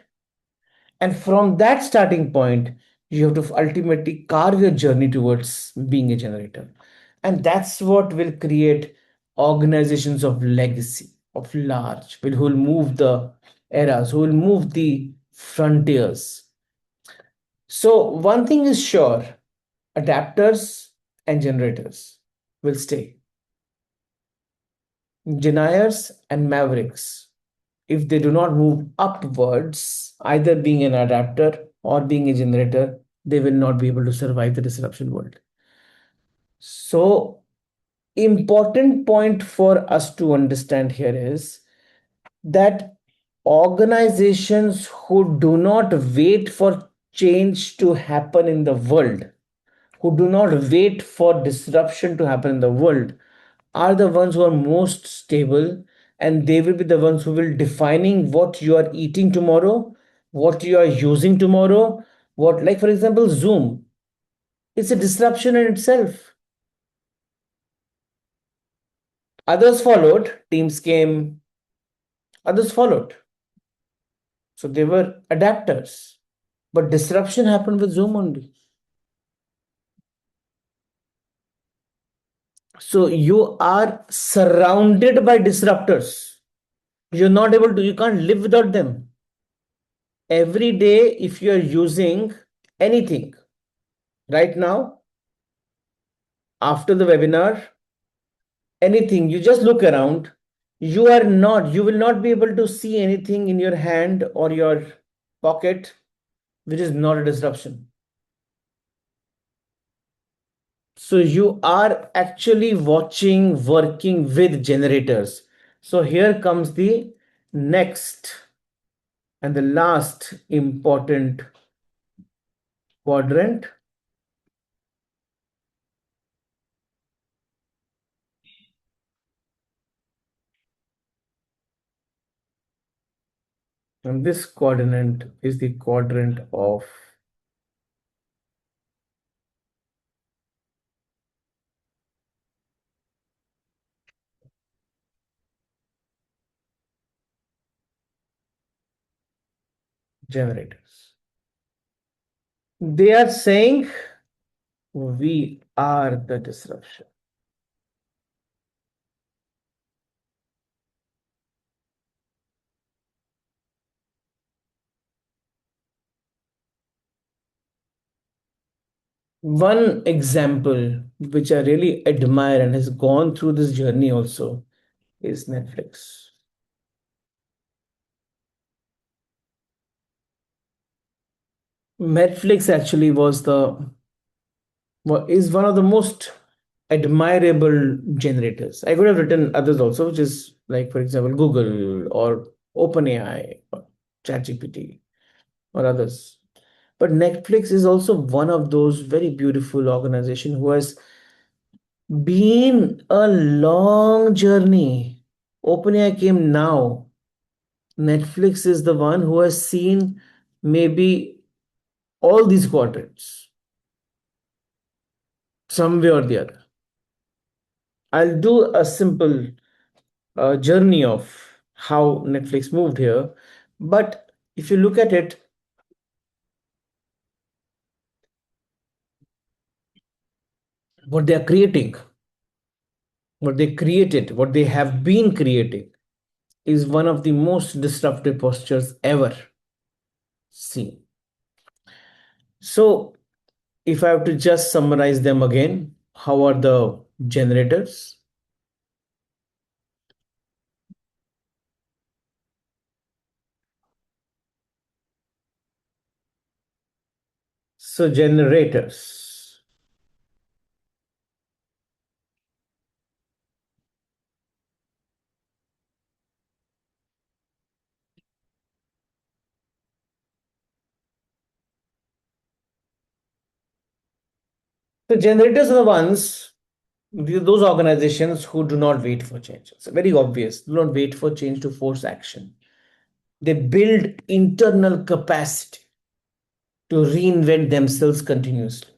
and from that starting point, you have to ultimately carve your journey towards being a generator. And that's what will create organizations of legacy, of large, who will move the eras, who will move the frontiers. So, one thing is sure, adapters and generators will stay. Deniers and Mavericks, if they do not move upwards, either being an adapter or being a generator, they will not be able to survive the disruption world. So, important point for us to understand here is that organizations who do not wait for change to happen in the world, who do not wait for disruption to happen in the world, are the ones who are most stable, and they will be the ones who will defining what you are eating tomorrow, what you are using tomorrow. What, like for example, Zoom, it's a disruption in itself. Others followed, teams came, others followed, so they were adapters, but disruption happened with Zoom only. So you are surrounded by disruptors. You're not able to, you can't live without them. Every day, if you're using anything right now, after the webinar, anything, you just look around, you will not be able to see anything in your hand or your pocket which is not a disruption. So you are actually watching, working with generators. So here comes the next and the last important quadrant. And this quadrant is the quadrant of generators. They are saying we are the disruption. One example which I really admire and has gone through this journey also is Netflix. Netflix actually is one of the most admirable generators. I could have written others also, which is like, for example, Google or OpenAI or ChatGPT or others. But Netflix is also one of those very beautiful organization who has been a long journey. OpenAI came now. Netflix is the one who has seen maybe all these quadrants, some way or the other. I'll do a simple journey of how Netflix moved here. But if you look at it, what they are creating, what they created, what they have been creating is one of the most disruptive postures ever seen. So, if I have to just summarize them again, how are the generators? So, generators. The generators are the ones, those organizations who do not wait for change. It's very obvious. Do not wait for change to force action. They build internal capacity to reinvent themselves continuously.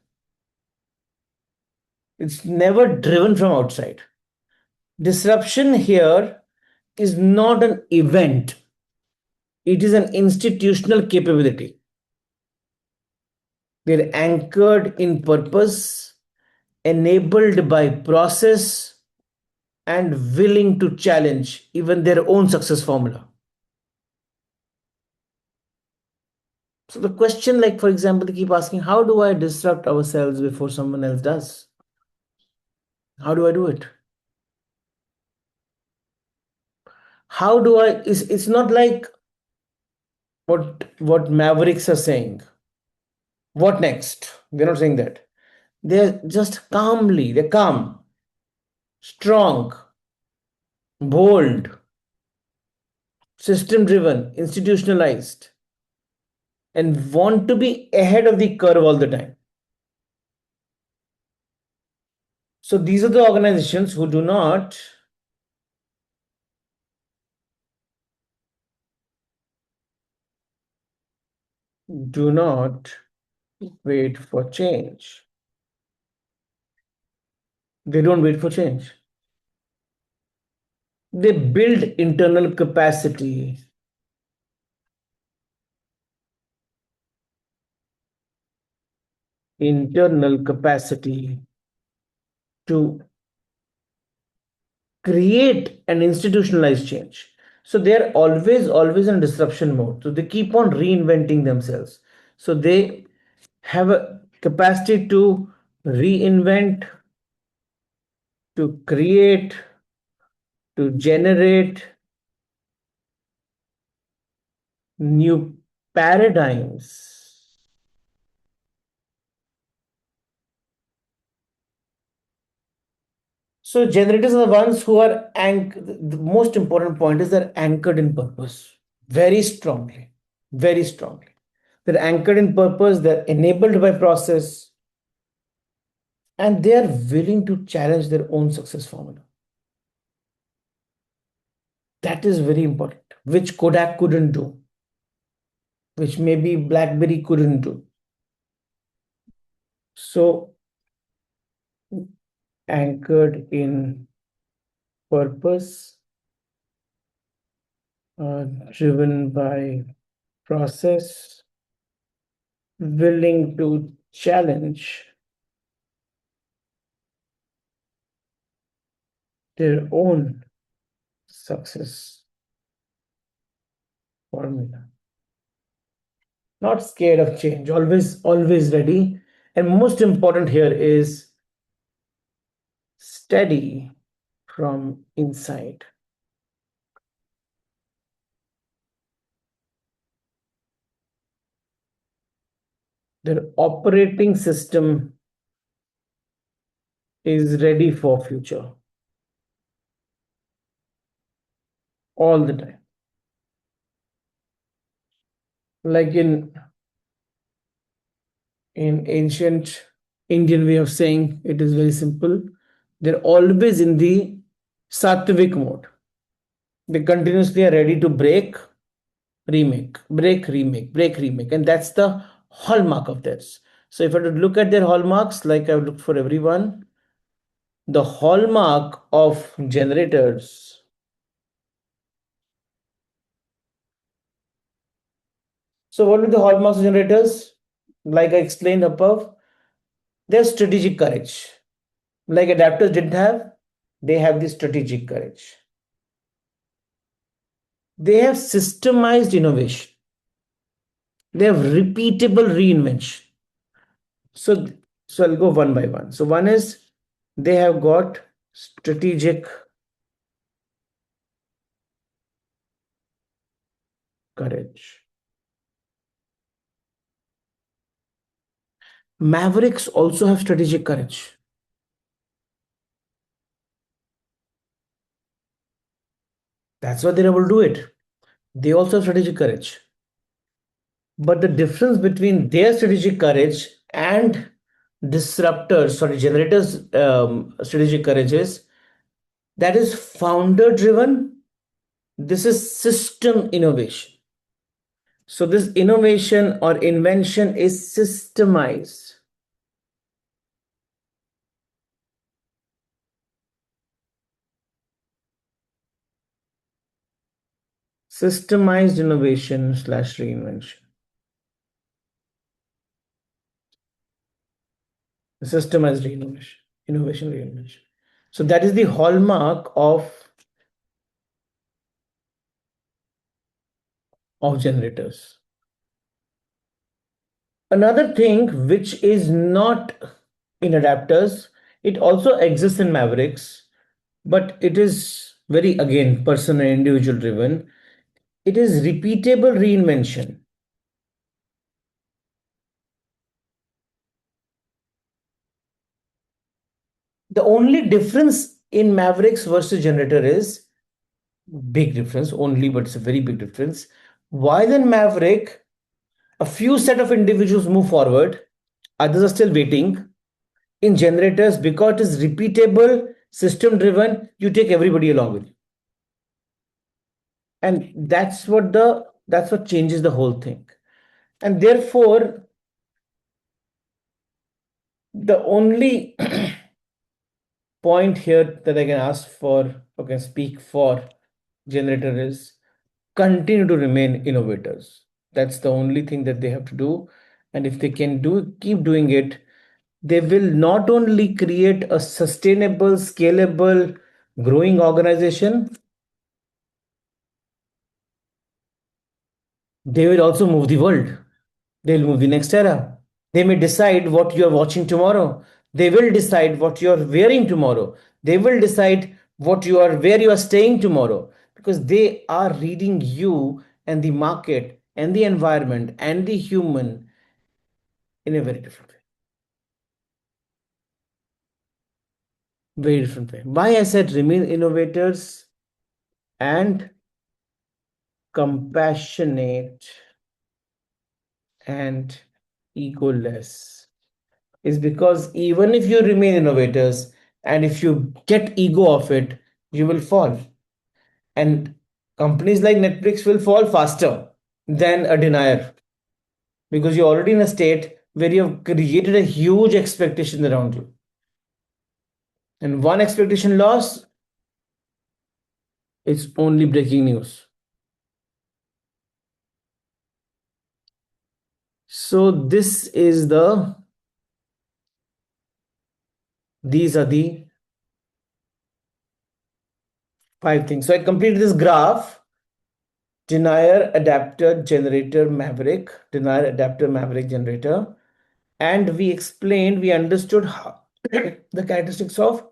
It's never driven from outside. Disruption here is not an event, it is an institutional capability. They're anchored in purpose, enabled by process, and willing to challenge even their own success formula. So the question, like for example, they keep asking, how do I disrupt ourselves before someone else does? How do I do it? How do I? It's not like what Mavericks are saying. What next? They're not saying that. They're just calmly. They're calm, strong, bold, system-driven, institutionalized, and want to be ahead of the curve all the time. So these are the organizations who do not wait for change. They don't wait for change. They build internal capacity to create and institutionalize change. So they're always in disruption mode. So they keep on reinventing themselves. So they have a capacity to reinvent, to create, to generate new paradigms. So generators are the ones who are the most important point is they're anchored in purpose very strongly, very strongly. They're anchored in purpose, they're enabled by process, and they are willing to challenge their own success formula. That is very important, which Kodak couldn't do, which maybe BlackBerry couldn't do. So anchored in purpose, driven by process, willing to challenge their own success formula. Not scared of change, always ready. And most important here is steady from inside. Their operating system is ready for future all the time. Like in ancient Indian way of saying, it is very simple. They're always in the sattvic mode. They continuously are ready to break, remake. And that's the hallmark of this. So if I were to look at their hallmarks, like I've looked for everyone, the hallmark of generators. So what are the hallmarks of generators? Like I explained above, they're strategic courage. Like adapters didn't have, they have the strategic courage. They have systemized innovation. They have repeatable reinvention. So, so I'll go one by one. So one is they have got strategic courage. Mavericks also have strategic courage. That's why they're able to do it. They also have strategic courage. But the difference between their strategic courage and disruptors, sorry, generators' strategic courage is that is founder driven. This is system innovation. So this innovation or invention is systemized. Systemized innovation slash reinvention. Systemized innovation, reinvention. So that is the hallmark of generators. Another thing which is not in adapters, it also exists in Mavericks, but it is very again personal and individual driven. It is repeatable reinvention. The only difference in Mavericks versus generator is big difference only, but it's a very big difference. While in Maverick, a few set of individuals move forward, others are still waiting. In generators, because it is repeatable, system driven, you take everybody along with you. And that's what changes the whole thing. And therefore, the only point here that I can ask for or can speak for generator is continue to remain innovators. That's the only thing that they have to do. And if they can keep doing it, they will not only create a sustainable, scalable, Growing organization, they will also move the world. They'll move the next era. They may decide what you're watching tomorrow. They will decide what you're wearing tomorrow. They will decide where you are staying tomorrow, because they are reading you and the market and the environment and the human in a very different way. Very different way. Why I said remain innovators and compassionate and egoless is because even if you remain innovators and if you get ego of it, you will fall. And companies like Netflix will fall faster than a denier, because you're already in a state where you have created a huge expectation around you. And one expectation loss, it's only breaking news. So these are the 5 things. So I completed this graph: denier, adapter, generator, maverick, denier, adapter, maverick, generator. And we understood how, the characteristics of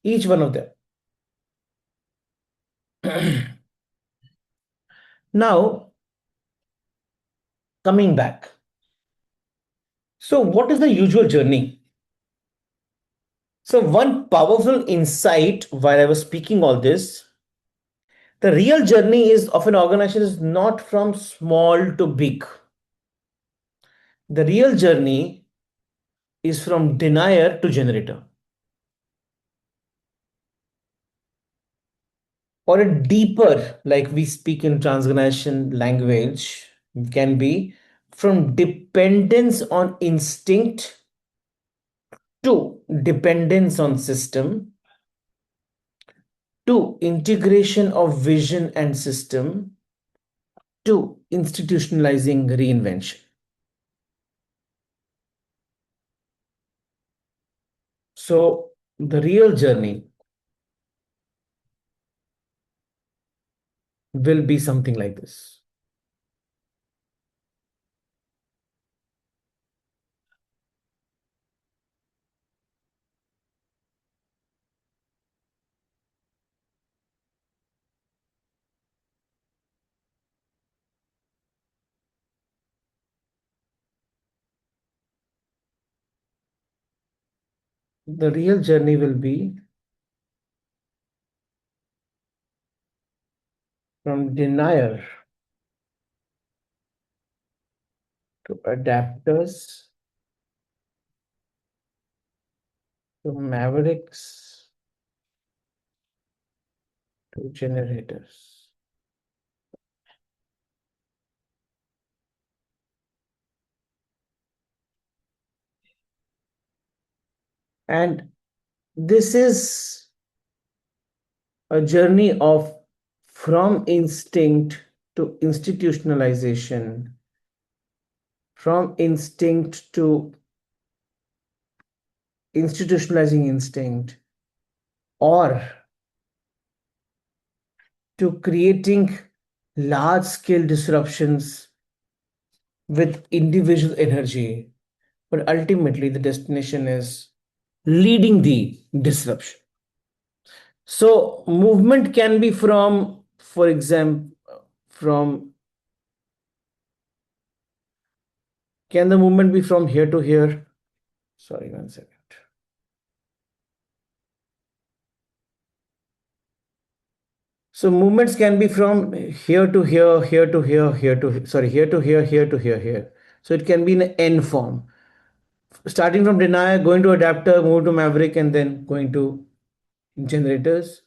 each one of them. Now, coming back. So, what is the usual journey? So, one powerful insight while I was speaking all this, the real journey is of an organization is not from small to big. The real journey is from denier to generator, or a deeper, like we speak in transaction language, can be from dependence on instinct to dependence on system to integration of vision and system to institutionalizing reinvention. So the real journey will be something like this. The real journey will be from denier to adapters to mavericks to generators. And this is a journey of from instinct to institutionalization, from instinct to institutionalizing instinct, or to creating large scale disruptions with individual energy. But ultimately, the destination is leading the disruption. So, movement can be from, for example, from can the movement be from here to here? Sorry, 1 second. So movements can be from here to here, here to here, here to sorry, here to here, here to here, here. So it can be in an N form. Starting from denier, going to adapter, move to maverick, and then going to generators.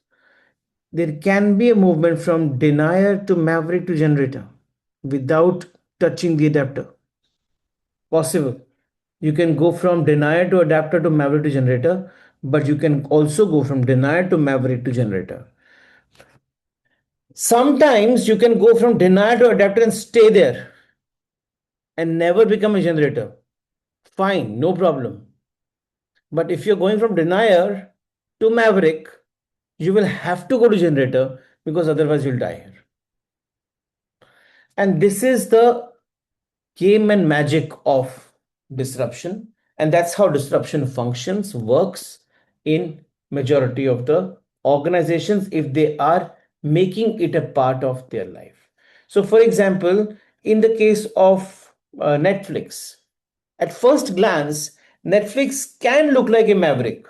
There can be a movement from denier to maverick to generator without touching the adapter. Possible. You can go from denier to adapter to maverick to generator, but you can also go from denier to maverick to generator. Sometimes you can go from denier to adapter and stay there and never become a generator. Fine, no problem. But if you're going from denier to maverick, You will have to go to generator because otherwise you'll die here. And this is the game and magic of disruption, and that's how disruption functions, works in majority of the organizations if they are making it a part of their life. So for example, in the case of Netflix, at first glance Netflix can look like a maverick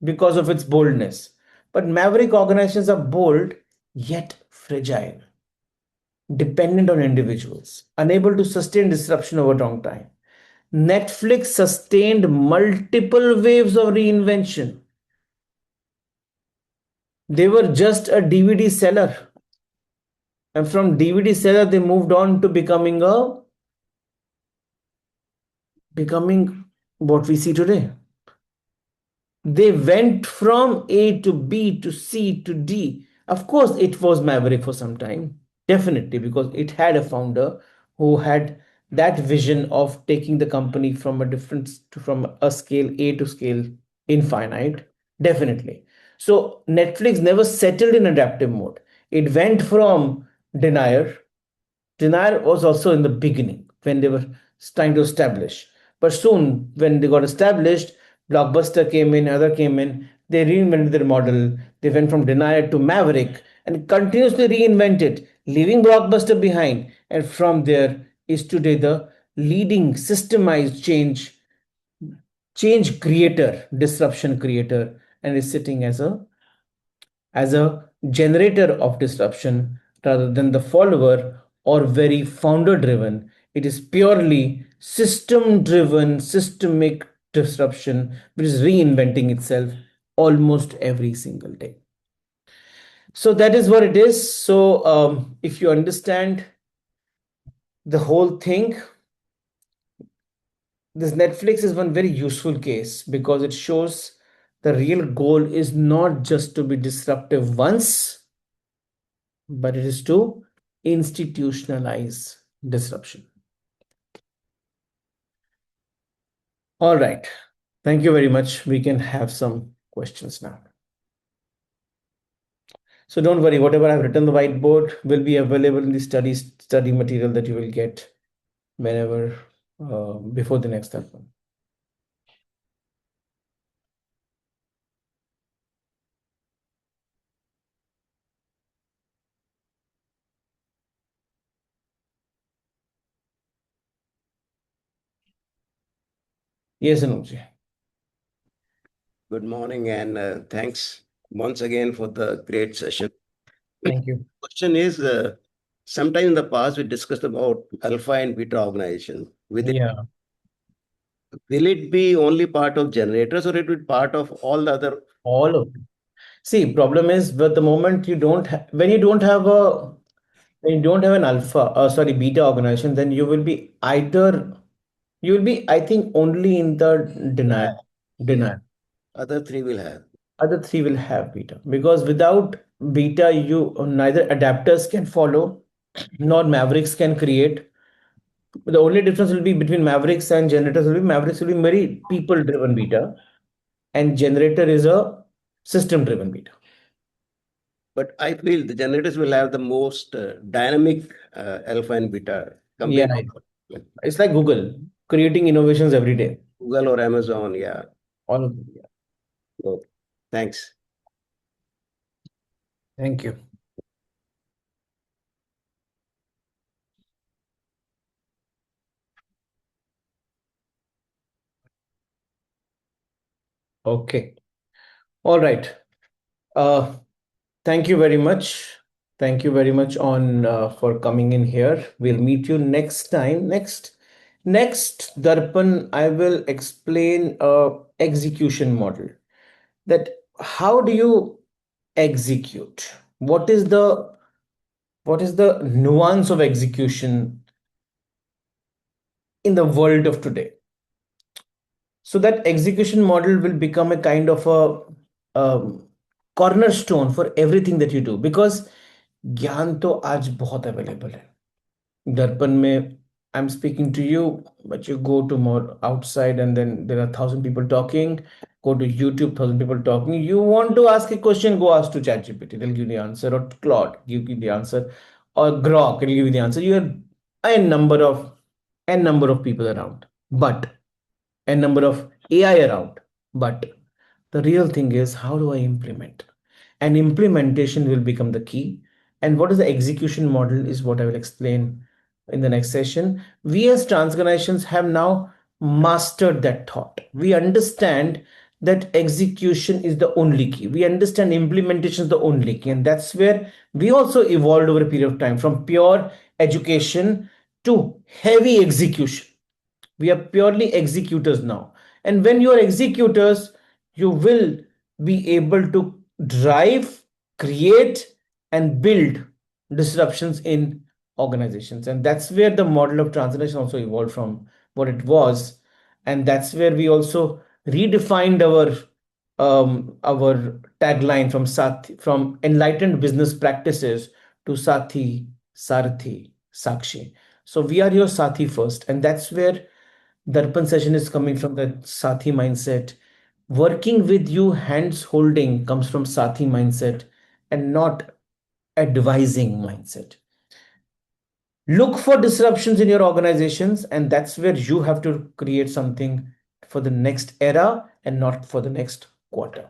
because of its boldness, but maverick organizations are bold yet fragile, dependent on individuals, unable to sustain disruption over long time. Netflix sustained multiple waves of reinvention. They were just a DVD seller. And from DVD seller, they moved on to becoming what we see today. They went from A to B to C to D. Of course, it was Maverick for some time, definitely, because it had a founder who had that vision of taking the company from from a scale A to scale infinite, definitely. So Netflix never settled in adaptive mode. It went from denier. Denier was also in the beginning when they were trying to establish. But soon, when they got established, Blockbuster came in, other came in, they reinvented their model. They went from Denier to Maverick and continuously reinvent it, leaving Blockbuster behind. And from there is today the leading systemized change creator, disruption creator, and is sitting as a generator of disruption rather than the follower or very founder driven. It is purely system driven, systemic disruption, which is reinventing itself almost every single day. So that is what it is. So if you understand the whole thing, this Netflix is one very useful case because it shows the real goal is not just to be disruptive once, but it is to institutionalize disruption. All right. Thank you very much. We can have some questions now. So don't worry, whatever I've written on the whiteboard will be available in the study material that you will get whenever before the next one. Yes, Anuj.
Good morning and thanks once again for the great session.
Thank you.
Question is, sometime in the past we discussed about alpha and beta organization.
Yeah,
Will it be only part of generators or it will be part of all the other?
all of it. See, problem is but the moment you don't when you don't have a when you don't have an sorry, beta organization, then you will be, I think, only in the
Yeah, yeah.
denial.
Other three will have.
Other three will have beta because without beta, you neither adapters can follow nor Mavericks can create. The only difference will be between Mavericks and generators will be Mavericks will be very people driven beta, and generator is a system driven beta.
But I feel the generators will have the most dynamic alpha and beta
Yeah,
compared to
it's like Google creating innovations every day.
Google or Amazon. Yeah.
All of them. Yeah.
So, thanks.
Thank you. Okay. All right. Uh, Thank you very much. Thank you very much on for coming in here. We'll meet you next time. Next Darpan, I will explain a execution model. That how do you execute? What is the nuance of execution in the world of today? So that execution model will become a kind of a cornerstone for everything that you do because ज्ञान तो आज बहुत available है दर्पण में I'm speaking to you, but you go to more outside and then there are 1,000 people talking. Go to YouTube, 1,000 people talking. You want to ask a question, go ask to ChatGPT. They'll give you the answer, or Claude, give you the answer, or Grok will give you the answer. You have n number of people around, but n number of AI around. But the real thing is, how do I implement? And implementation will become the key. And what is the execution model is what I will explain in the next session. We as transformations have now mastered that thought. We understand that execution is the only key. We understand implementation is the only key. And that's where we also evolved over a period of time from pure education to heavy execution. We are purely executors now. And when you are executors, you will be able to drive, create, and build disruptions in organizations. And that's where the model of transformation also evolved from what it was. And that's where we also redefined our tagline from from enlightened business practices to Sathi, Sarthi, Sakshi. So we are your Sathi first, and that's where Darpan session is coming from the Sathi mindset. Working with you, hands holding, comes from Sathi mindset and not advising mindset. Look for disruptions in your organizations, and that's where you have to create something for the next era and not for the next quarter.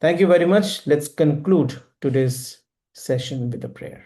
Thank you very much. Let's conclude today's session with a prayer.